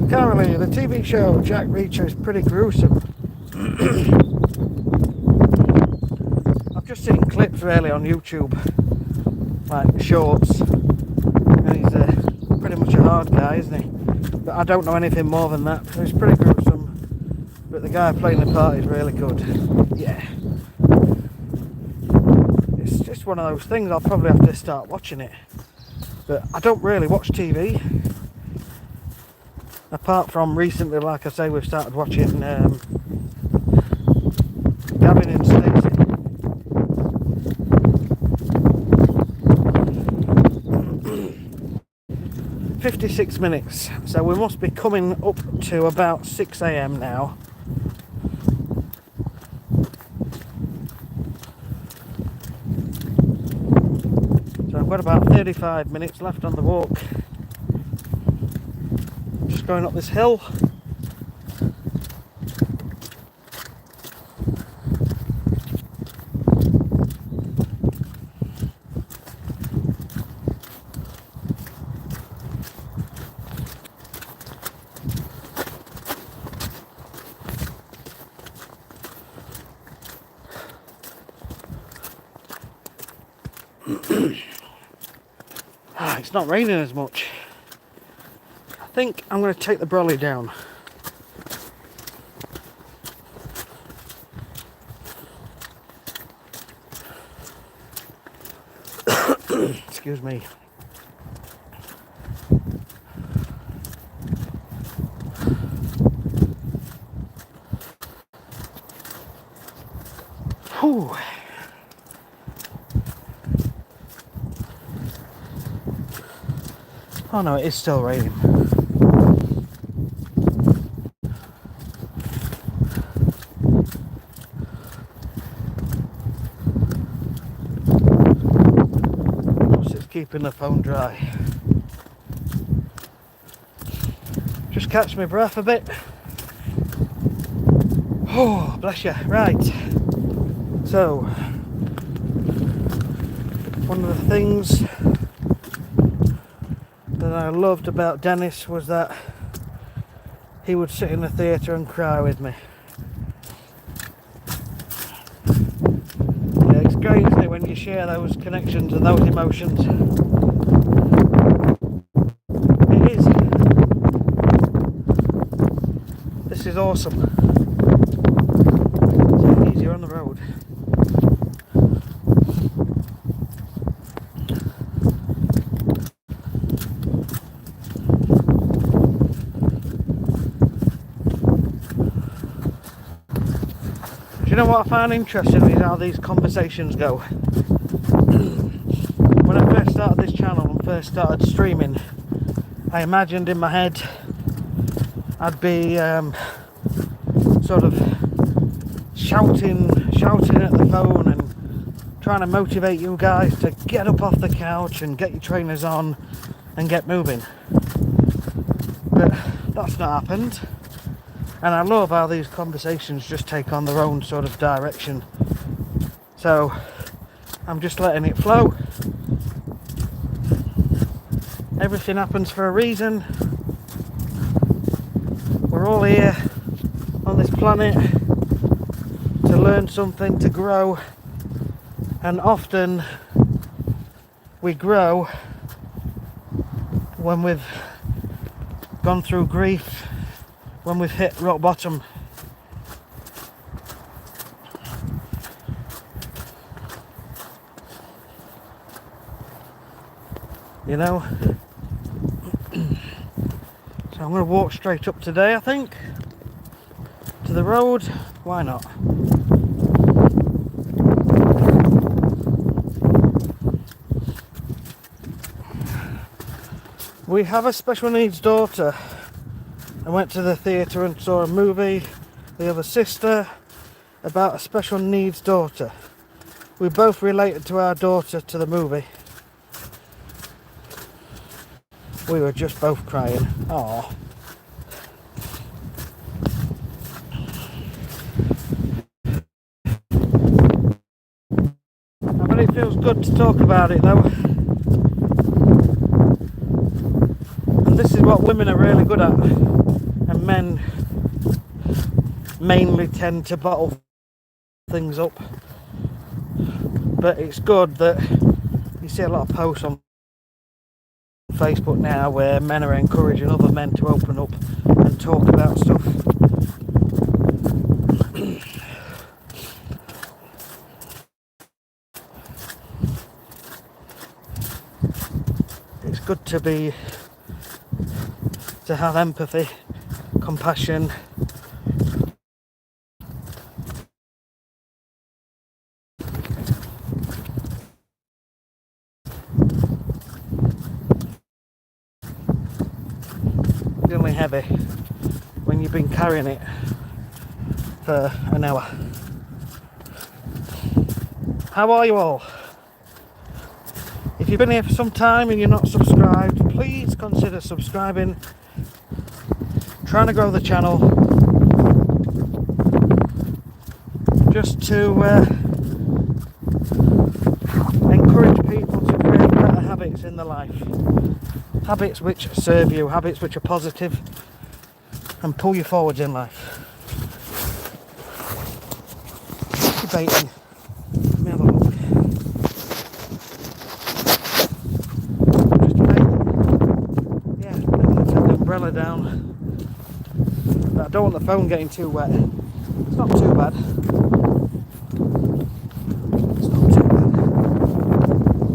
Currently, the TV show Jack Reacher is pretty gruesome. I've just seen clips really on YouTube, like shorts, and he's pretty much a hard guy, isn't he? But I don't know anything more than that. It's pretty gruesome, but the guy playing the part is really good. Yeah. It's just one of those things, I'll probably have to start watching it. But I don't really watch TV. Apart from recently, like I say, we've started watching Gandalf 56 minutes, so we must be coming up to about 6 a.m. now. So I've got about 35 minutes left on the walk. Just going up this hill. It's not raining as much. I think I'm going to take the brolly down. Excuse me. Whew. Oh no, it is still raining. It's keeping the phone dry. Just catch my breath a bit. Oh, bless you. Right. So, one of the things that I loved about Dennis was that he would sit in the theatre and cry with me. Yeah, it's great, isn't it, when you share those connections and those emotions. It is. This is awesome. Take it easier on the road. You know what I find interesting is how these conversations go. When I first started this channel and first started streaming, I imagined in my head I'd be sort of shouting at the phone and trying to motivate you guys to get up off the couch and get your trainers on and get moving. But that's not happened. And I love how these conversations just take on their own sort of direction. So I'm just letting it flow. Everything happens for a reason. We're all here on this planet to learn something, to grow. And often we grow when we've gone through grief, when we've hit rock bottom. You know? So I'm going to walk straight up today, I think, to the road. Why not? We have a special needs daughter. I went to the theatre and saw a movie, The Other Sister, about a special needs daughter. We both related to our daughter to the movie. We were just both crying. Aww. I bet it feels good to talk about it though. And this is what women are really good at. And men mainly tend to bottle things up. But it's good that you see a lot of posts on Facebook now where men are encouraging other men to open up and talk about stuff. It's good to have empathy, compassion. surprisingly heavy when you've been carrying it for an hour. How are you all? If you've been here for some time and you're not subscribed, please consider subscribing. Trying to grow the channel just to encourage people to create better habits in their life. Habits which serve you, habits which are positive and pull you forwards in life. Debating. Let me have a look. Just debating. Yeah, I'm going to take the umbrella down. But I don't want the phone getting too wet. It's not too bad. It's not too bad.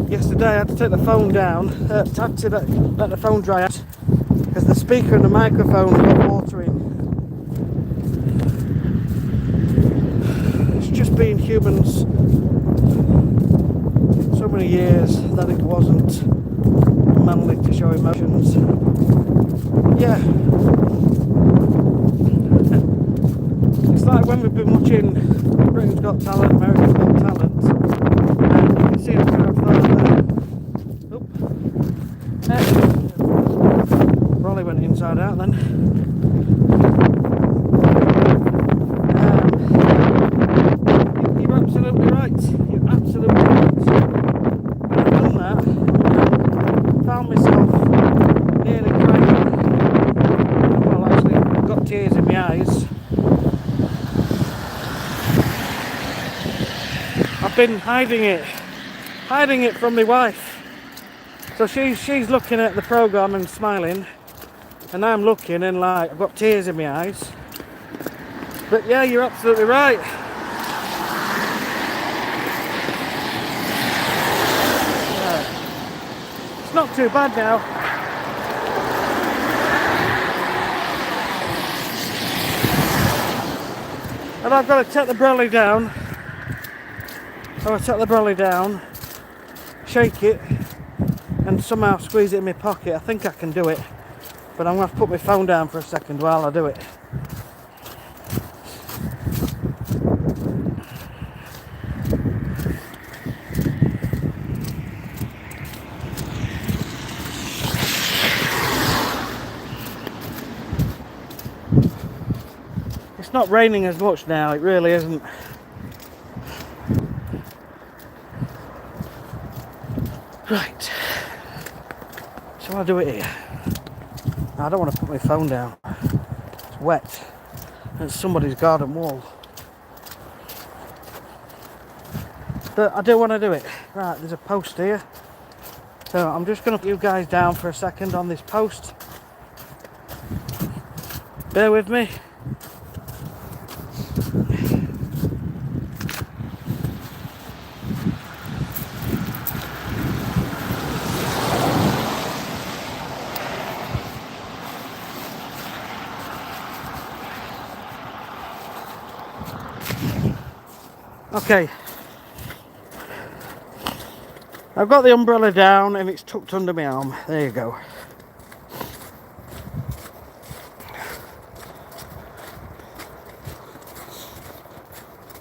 Yesterday I had to take the phone down. Had to let the phone dry out because the speaker and the microphone got water in. It's just been humans so many years that it wasn't manly to show emotions. Yeah. It's like when we've been watching Britain's Got Talent, America's Got Talent, and you can see a pair of Rolly went inside out then. You're absolutely right. You're absolutely right. When I've done that, I found myself nearly crying. Well, actually, I've got tears in my eyes. I've been hiding it from my wife. So she's looking at the programme and smiling, and I'm looking and like I've got tears in my eyes. But yeah, you're absolutely right. It's not too bad now. And I've got to take the brolly down. I'll take the brolly down, shake it, and somehow squeeze it in my pocket. I think I can do it, but I'm going to have to put my phone down for a second while I do it. It's not raining as much now, it really isn't. Right, shall I do it here? I don't want to put my phone down. It's wet. It's somebody's garden wall. But I do want to do it. Right, there's a post here. So I'm just going to put you guys down for a second on this post. Bear with me. Okay, I've got the umbrella down and it's tucked under my arm. There you go.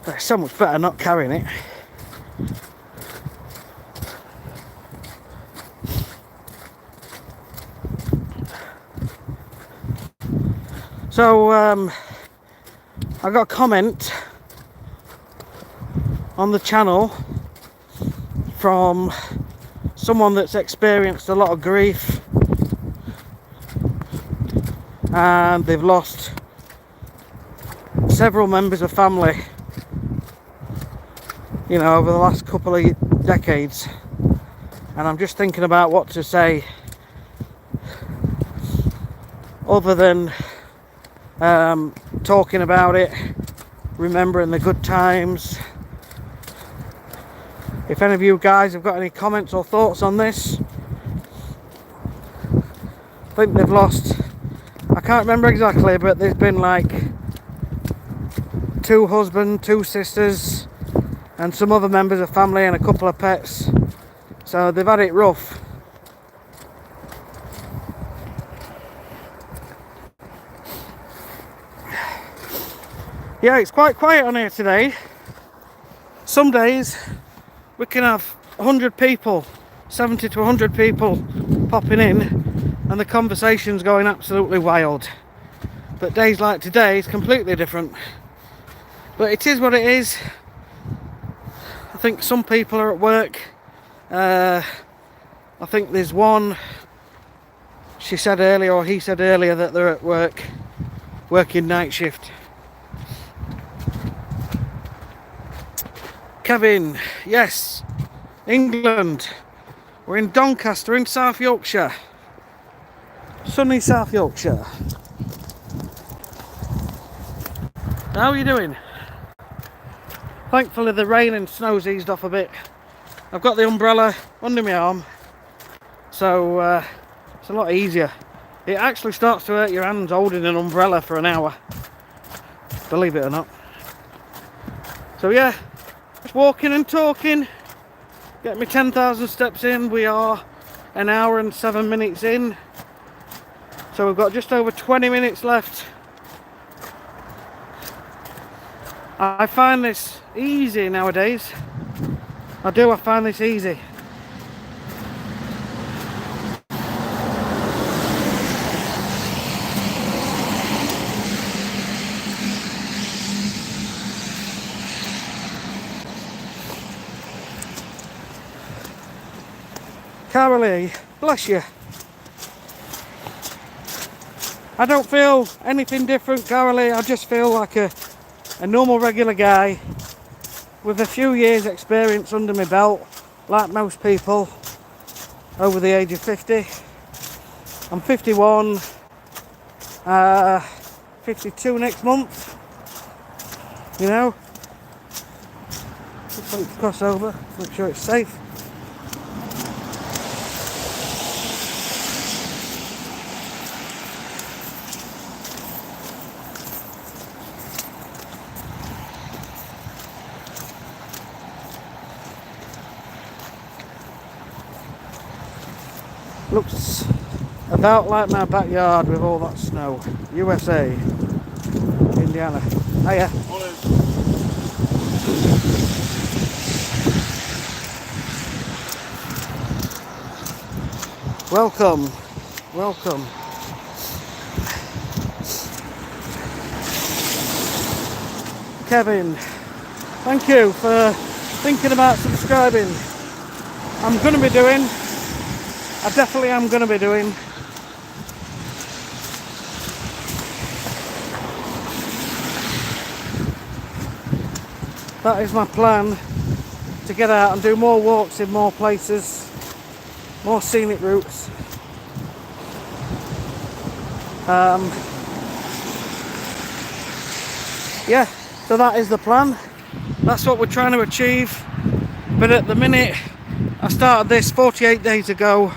It's so much better not carrying it. So I got a comment on the channel from someone that's experienced a lot of grief and they've lost several members of family, you know, over the last couple of decades, and I'm just thinking about what to say other than talking about it, remembering the good times. If any of you guys have got any comments or thoughts on this, I think they've lost, I can't remember exactly, but there's been like 2 husbands, 2 sisters, and some other members of family and a couple of pets. So they've had it rough. Yeah, it's quite quiet on here today. Some days we can have 100 people, 70 to 100 people popping in, and the conversation's going absolutely wild. But days like today is completely different. But it is what it is. I think some people are at work. I think there's one, she said earlier, or he said earlier, that they're at work, working night shift. Kevin, yes, England. We're in Doncaster in South Yorkshire. Sunny South Yorkshire. How are you doing? Thankfully the rain and snow's eased off a bit. I've got the umbrella under my arm, so it's a lot easier. It actually starts to hurt your hands holding an umbrella for an hour, believe it or not. So yeah, just walking and talking, get me 10,000 steps in. We are an hour and 7 minutes in, so we've got just over 20 minutes left. I find this easy nowadays. I find this easy. Carolee, bless you. I don't feel anything different, Carolee. I just feel like a normal regular guy with a few years experience under my belt, like most people over the age of 50. I'm 51, 52 next month, you know. Just want to cross over, make sure it's safe. Looks about like my backyard with all that snow. USA, Indiana. Hiya. Morning. Welcome, welcome. Kevin, thank you for thinking about subscribing. I'm going to be doing. I definitely am going to be doing. That is my plan, to get out and do more walks in more places, more scenic routes. Yeah, so that is the plan. That's what we're trying to achieve. But at the minute, I started this 48 days ago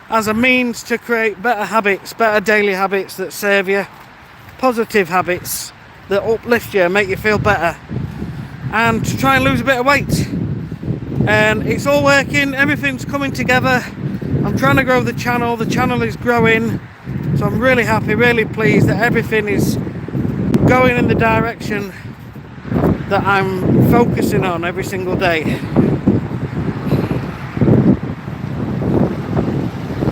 as a means to create better habits, better daily habits that serve you, positive habits that uplift you, make you feel better, and to try and lose a bit of weight. And it's all working, everything's coming together. I'm trying to grow the channel is growing, so I'm really happy, really pleased that everything is going in the direction that I'm focusing on every single day.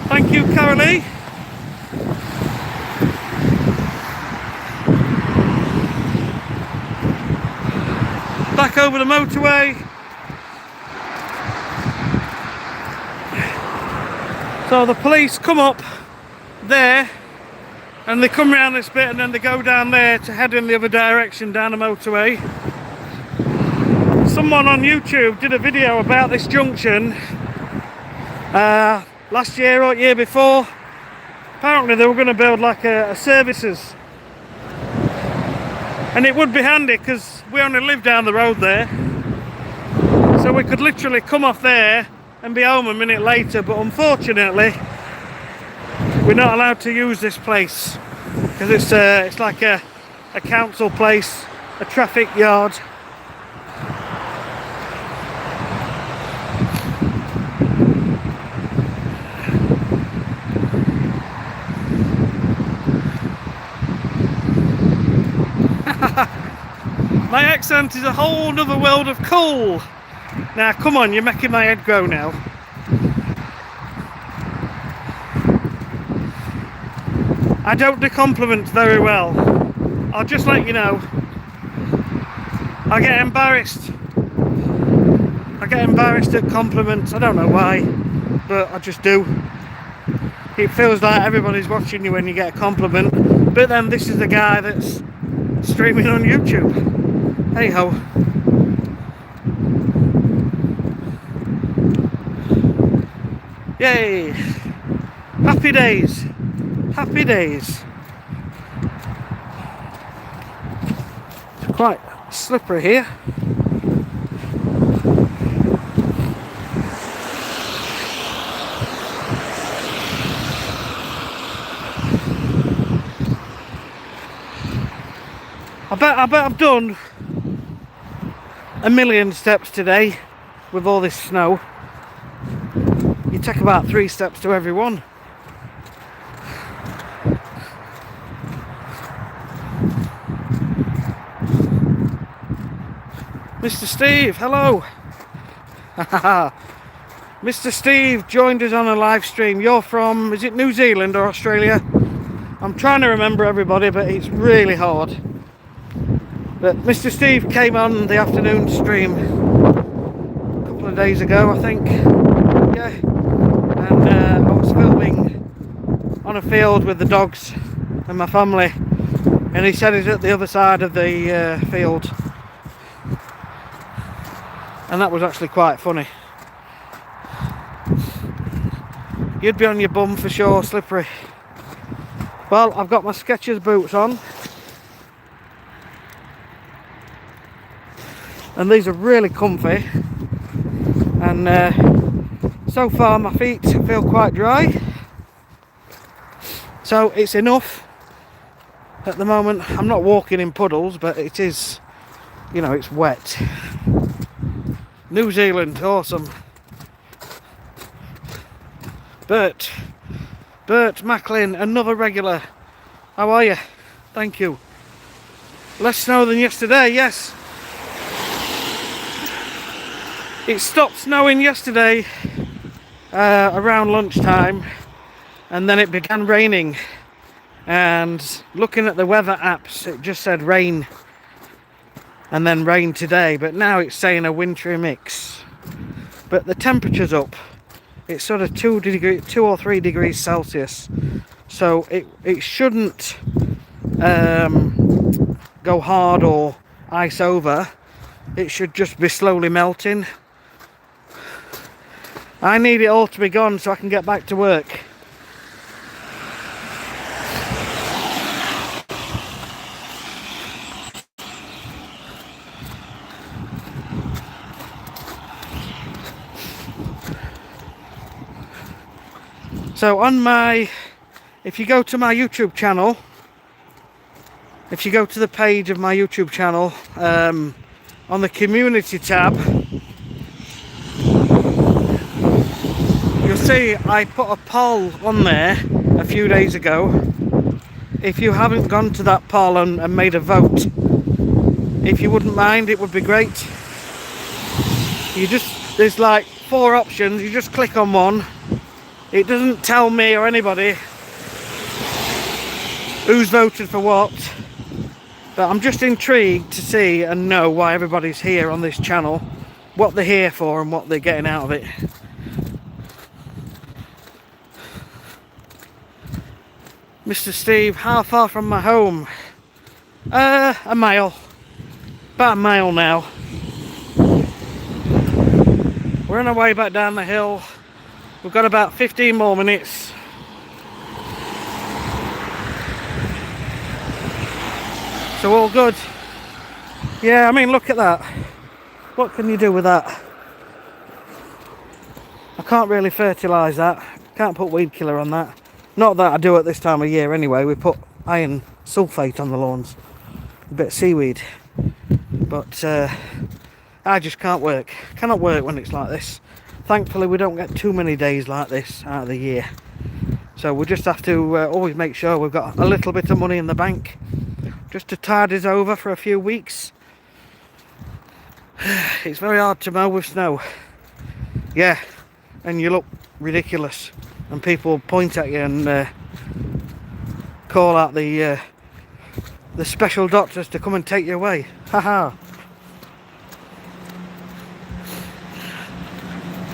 Thank you, Carolee. Back over the motorway. So the police come up there and they come round this bit and then they go down there to head in the other direction down the motorway. Someone on YouTube did a video about this junction last year or year before. Apparently they were going to build like a services, and it would be handy because we only live down the road there, so we could literally come off there and be home a minute later. But unfortunately we're not allowed to use this place because it's like a council place, a traffic yard. My accent is a whole nother world of cool. Now, come on, you're making my head grow now. I don't do compliments very well. I'll just let you know. I get embarrassed. I get embarrassed at compliments. I don't know why, but I just do. It feels like everybody's watching you when you get a compliment. But then this is the guy that's streaming on YouTube. Hey ho. Yay! Happy days! Happy days! It's quite slippery here. I bet I've done a million steps today with all this snow. You take about 3 steps to every one. Mr. Steve, hello. Mr. Steve joined us on a live stream. You're from, is it New Zealand or Australia? I'm trying to remember everybody, but it's really hard. But Mr. Steve came on the afternoon stream a couple of days ago, I think. Yeah. And I was filming on a field with the dogs and my family. And he said he's at the other side of the field. And that was actually quite funny. You'd be on your bum for sure, slippery. Well, I've got my Skechers boots on. And these are really comfy. And so far my feet feel quite dry. So it's enough. At the moment, I'm not walking in puddles, but it is, you know, it's wet. New Zealand, awesome. Bert Macklin, another regular. How are you? Thank you. Less snow than yesterday, yes. It stopped snowing yesterday around lunchtime, and then it began raining. And looking at the weather apps, it just said rain, and then rain today. But now it's saying a wintry mix. But the temperature's up. It's sort of 2 or 3 degrees Celsius, so it shouldn't go hard or ice over. It should just be slowly melting. I need it all to be gone so I can get back to work. So on my, if you go to my YouTube channel, if you go to the page of my YouTube channel, on the community tab, you'll see I put a poll on there a few days ago. If you haven't gone to that poll and made a vote, if you wouldn't mind, it would be great. There's like 4 options, you just click on one. It doesn't tell me or anybody who's voted for what, but I'm just intrigued to see and know why everybody's here on this channel, what they're here for and what they're getting out of it. Mr. Steve, how far from my home? A mile. About a mile now. We're on our way back down the hill. We've got about 15 more minutes. So all good. Yeah, I mean, look at that. What can you do with that? I can't really fertilise that. Can't put weed killer on that. Not that I do at this time of year anyway. We put iron sulphate on the lawns. A bit of seaweed. But I just can't work. Cannot work when it's like this. Thankfully we don't get too many days like this out of the year. So we'll just have to always make sure we've got a little bit of money in the bank. Just to tide us over for a few weeks. It's very hard to mow with snow. Yeah, and you look ridiculous, and people point at you and call out the special doctors to come and take you away. Haha.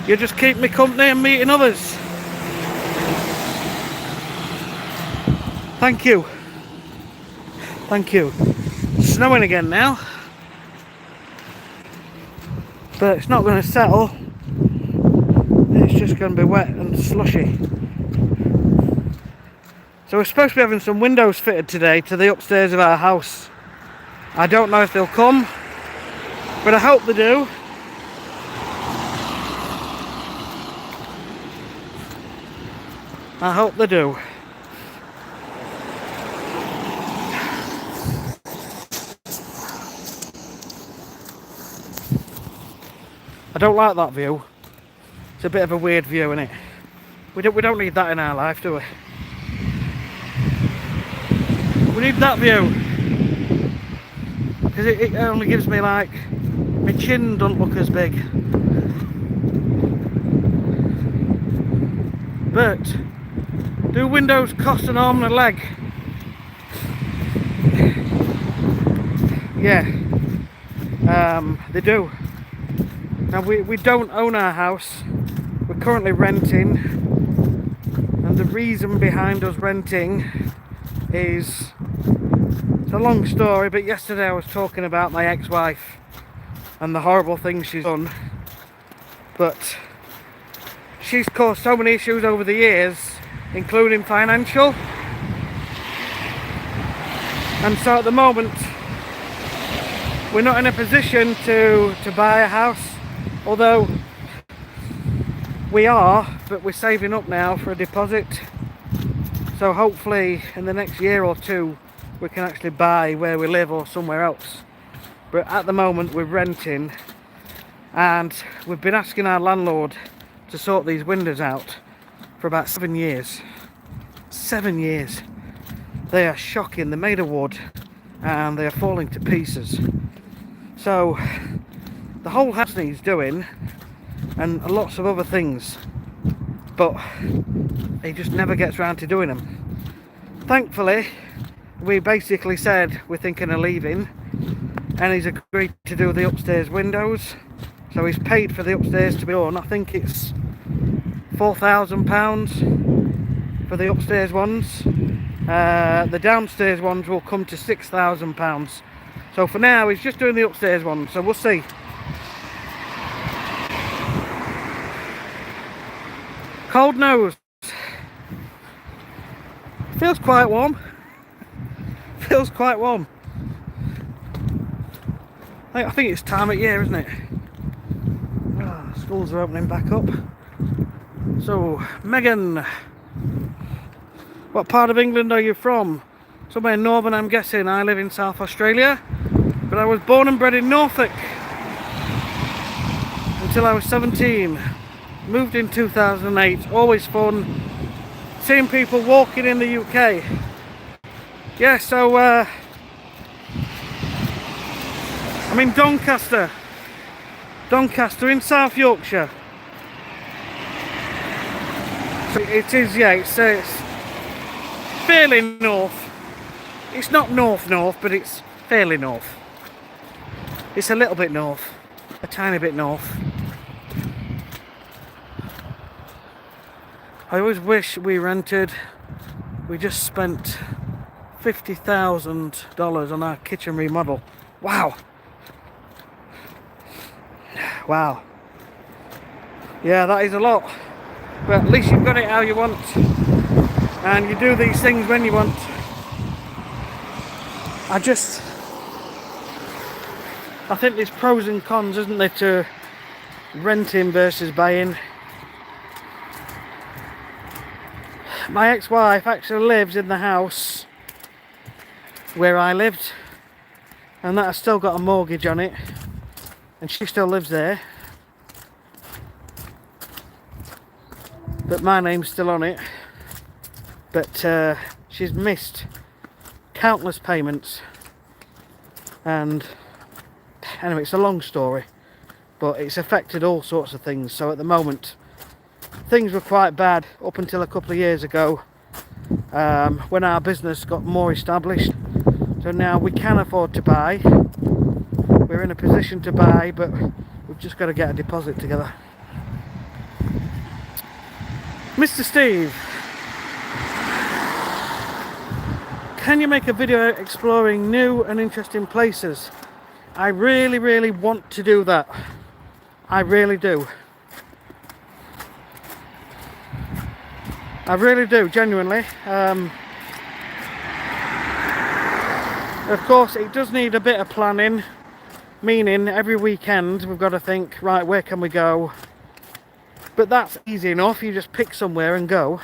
You just keep me company and meeting others. Thank you. Thank you. It's snowing again now, but it's not going to settle. It's just going to be wet and slushy. So we're supposed to be having some windows fitted today to the upstairs of our house. I don't know if they'll come, but I hope they do. I hope they do. I don't like that view. It's a bit of a weird view, isn't it? We don't need that in our life, do we? We need that view. Because it only gives me like, my chin don't look as big. But do windows cost an arm and a leg? Yeah, they do. Now we don't own our house. We're currently renting, and the reason behind us renting is, it's a long story, but yesterday I was talking about my ex-wife and the horrible things she's done. But she's caused so many issues over the years, including financial. And so at the moment, we're not in a position to buy a house, although we are, but we're saving up now for a deposit. So hopefully in the next year or two, we can actually buy where we live or somewhere else. But at the moment we're renting, and we've been asking our landlord to sort these windows out for about 7 years. 7 years. They are shocking. They're made of wood and they are falling to pieces. So the whole house needs doing, and lots of other things, but he just never gets around to doing them. Thankfully, we basically said we're thinking of leaving, and he's agreed to do the upstairs windows. So he's paid for the upstairs to be done. I think it's £4,000 for the upstairs ones. The downstairs ones will come to £6,000. So for now, he's just doing the upstairs ones, so we'll see. Cold nose. Feels quite warm. Feels quite warm. I think it's time of year, isn't it? Oh, schools are opening back up. So, Megan, what part of England are you from? Somewhere northern, I'm guessing. I live in South Australia, but I was born and bred in Norfolk until I was 17. Moved in 2008. Always fun seeing people walking in the UK. Yeah, so I'm in Doncaster in South Yorkshire. So it is, yeah, it's fairly north. It's not north, but it's fairly north. It's a little bit north, a tiny bit north. I always wish we rented. We just spent $50,000 on our kitchen remodel. Wow. Wow. Yeah, that is a lot. But at least you've got it how you want. And you do these things when you want. I think there's pros and cons, isn't there, to renting versus buying. My ex-wife actually lives in the house where I lived, and that has still got a mortgage on it, and she still lives there, but my name's still on it. But she's missed countless payments, and Anyway, it's a long story, but it's affected all sorts of things. So at the moment, things were quite bad up until a couple of years ago, when our business got more established. So now we can afford to buy. We're in a position to buy, but we've just got to get a deposit together. Mr. Steve, can you make a video exploring new and interesting places? I really want to do that. I really do. I really do, genuinely. Of course, it does need a bit of planning, meaning every weekend we've got to think, right, where can we go? But that's easy enough, you just pick somewhere and go.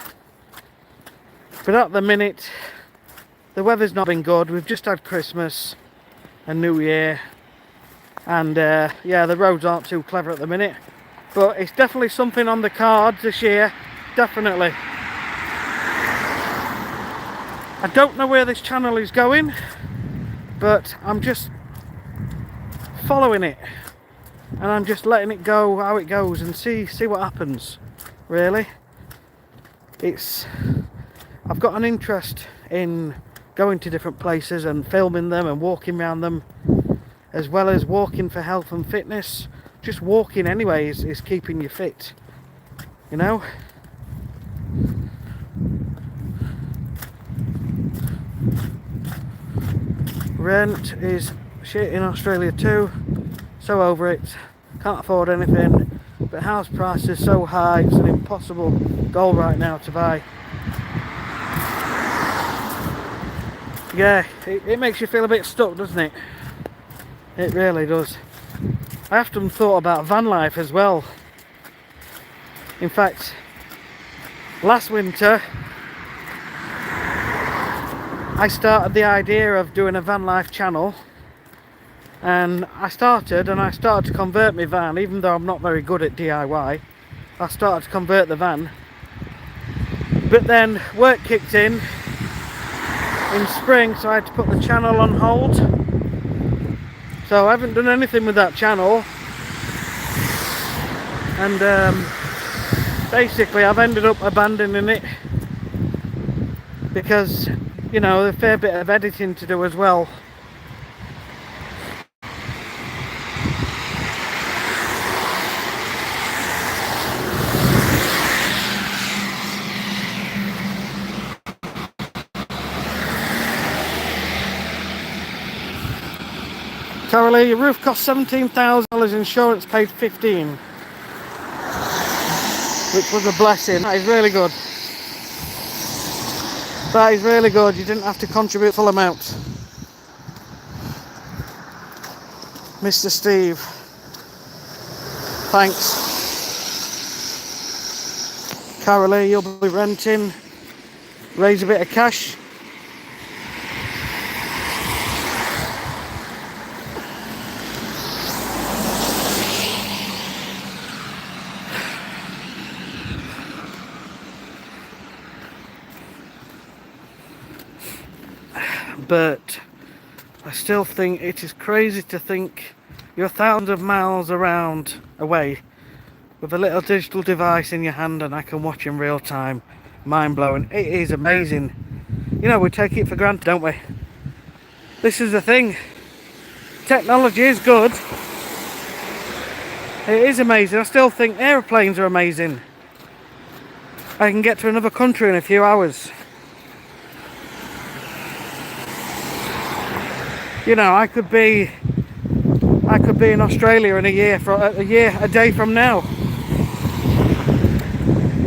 But at the minute, the weather's not been good. We've just had Christmas and New Year, and yeah, the roads aren't too clever at the minute. But it's definitely something on the cards this year, definitely. I don't know where this channel is going, but I'm just following it, and I'm just letting it go how it goes and see what happens. Really, I've got an interest in going to different places and filming them and walking around them, as well as walking for health and fitness. Just walking anyway is keeping you fit, you know. Rent is shit in Australia too, so over it. Can't afford anything, but house price is so high, it's an impossible goal right now to buy. Yeah, it makes you feel a bit stuck, doesn't it? It really does. I often thought about van life as well. In fact, last winter I started the idea of doing a van life channel, and I started to convert my van. Even though I'm not very good at DIY, I started to convert the van, but then work kicked in spring, so I had to put the channel on hold. So I haven't done anything with that channel, and basically I've ended up abandoning it because, you know, a fair bit of editing to do as well. Carolee, your roof cost $17,000, insurance paid $15,000, which was a blessing. That is really good. That is really good. You didn't have to contribute full amount. Mr. Steve, thanks. Carolee, you'll be renting. Raise a bit of cash. But I still think it is crazy to think you're thousands of miles away with a little digital device in your hand, and I can watch in real time. Mind blowing. It is amazing. You know, we take it for granted, don't we? This is the thing. Technology is good. It is amazing. I still think aeroplanes are amazing. I can get to another country in a few hours. You know, I could be in Australia in a day from now.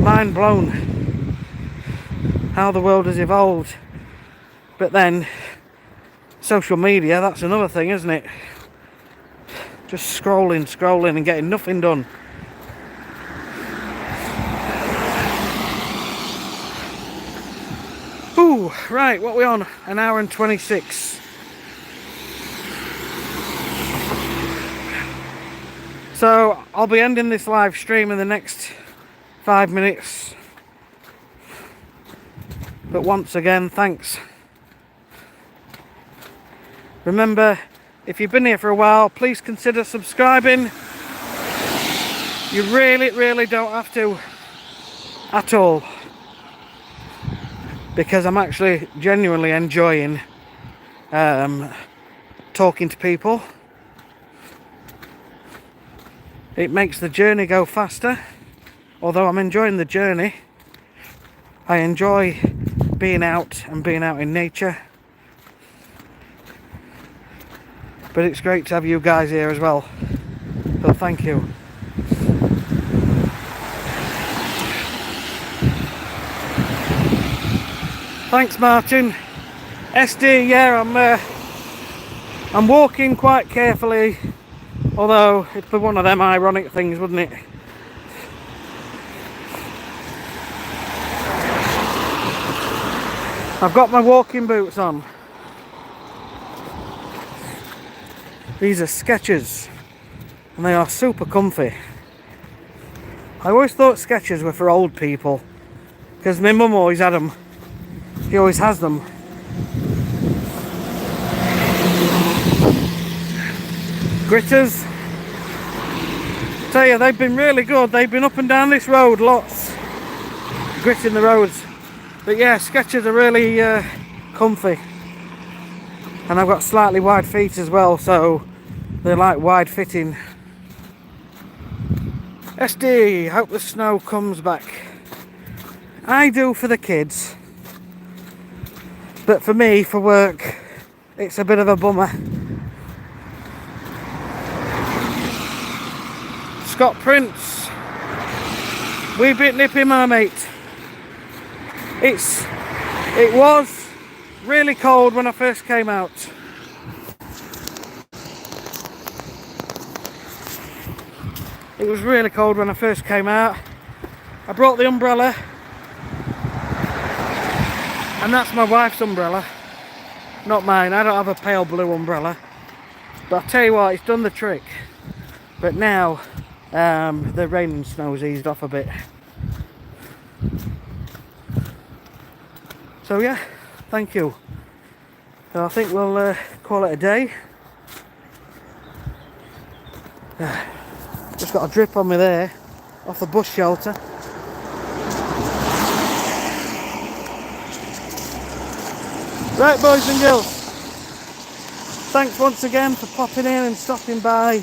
Mind blown how the world has evolved. But then social media, that's another thing, isn't it? Just scrolling and getting nothing done. Ooh, right, what are we on? An hour and 26. So I'll be ending this live stream in the next 5 minutes. But once again, thanks. Remember, If you've been here for a while, please consider subscribing. You really don't have to at all, because I'm actually genuinely enjoying talking to people. It makes the journey go faster. Although I'm enjoying the journey, I enjoy being out and being out in nature. But it's great to have you guys here as well. So thank you. Thanks, Martin. SD, yeah, I'm walking quite carefully. Although it'd be one of them ironic things, wouldn't it? I've got my walking boots on. These are Skechers, and they are super comfy. I always thought Skechers were for old people, because my mum always had them. She always has them. Gritters. Tell you, they've been really good. They've been up and down this road lots, gritting the roads. But yeah, Skechers are really comfy, and I've got slightly wide feet as well, so they're like wide fitting. SD, hope the snow comes back. I do for the kids, but for me, for work, it's a bit of a bummer. Scott Prince, wee bit nippy, my mate. It was really cold when I first came out. It was really cold when I first came out. I brought the umbrella, and that's my wife's umbrella, not mine. I don't have a pale blue umbrella, but I'll tell you what, it's done the trick. But now the rain and snow's eased off a bit. So yeah, thank you. So I think we'll call it a day. Just got a drip on me there, off the bus shelter. Right, boys and girls, thanks once again for popping in and stopping by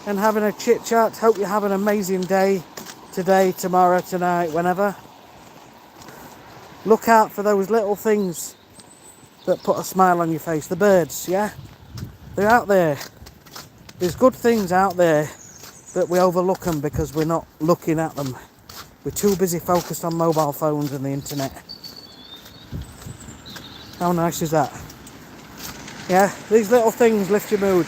and having a chit chat. Hope you have an amazing day today, tomorrow, tonight, whenever. Look out for those little things that put a smile on your face. The birds, yeah? They're out there. There's good things out there, but we overlook them because we're not looking at them. We're too busy focused on mobile phones and the internet. How nice is that? Yeah, these little things lift your mood.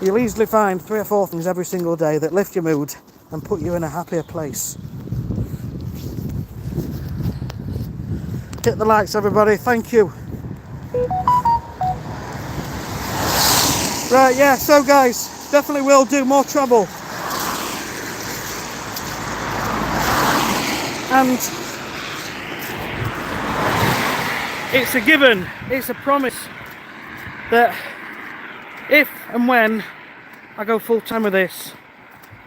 You'll easily find 3 or 4 things every single day that lift your mood and put you in a happier place. Hit the likes, everybody. Thank you. Right, yeah, so guys, definitely will do more travel. And it's a given, it's a promise that if and when I go full time with this,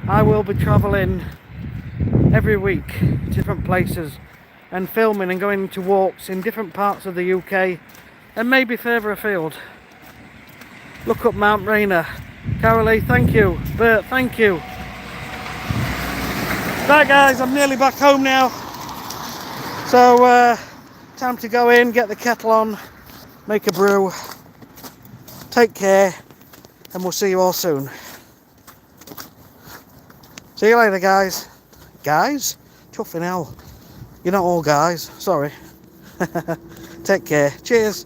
I will be travelling every week to different places and filming and going to walks in different parts of the UK and maybe further afield. Look up Mount Rainier. Carolee, thank you. Bert, thank you. Right guys, I'm nearly back home now. So time to go in, get the kettle on, make a brew. Take care, and we'll see you all soon. See you later, guys. Guys? Chuffing hell. You're not all guys. Sorry. Take care. Cheers.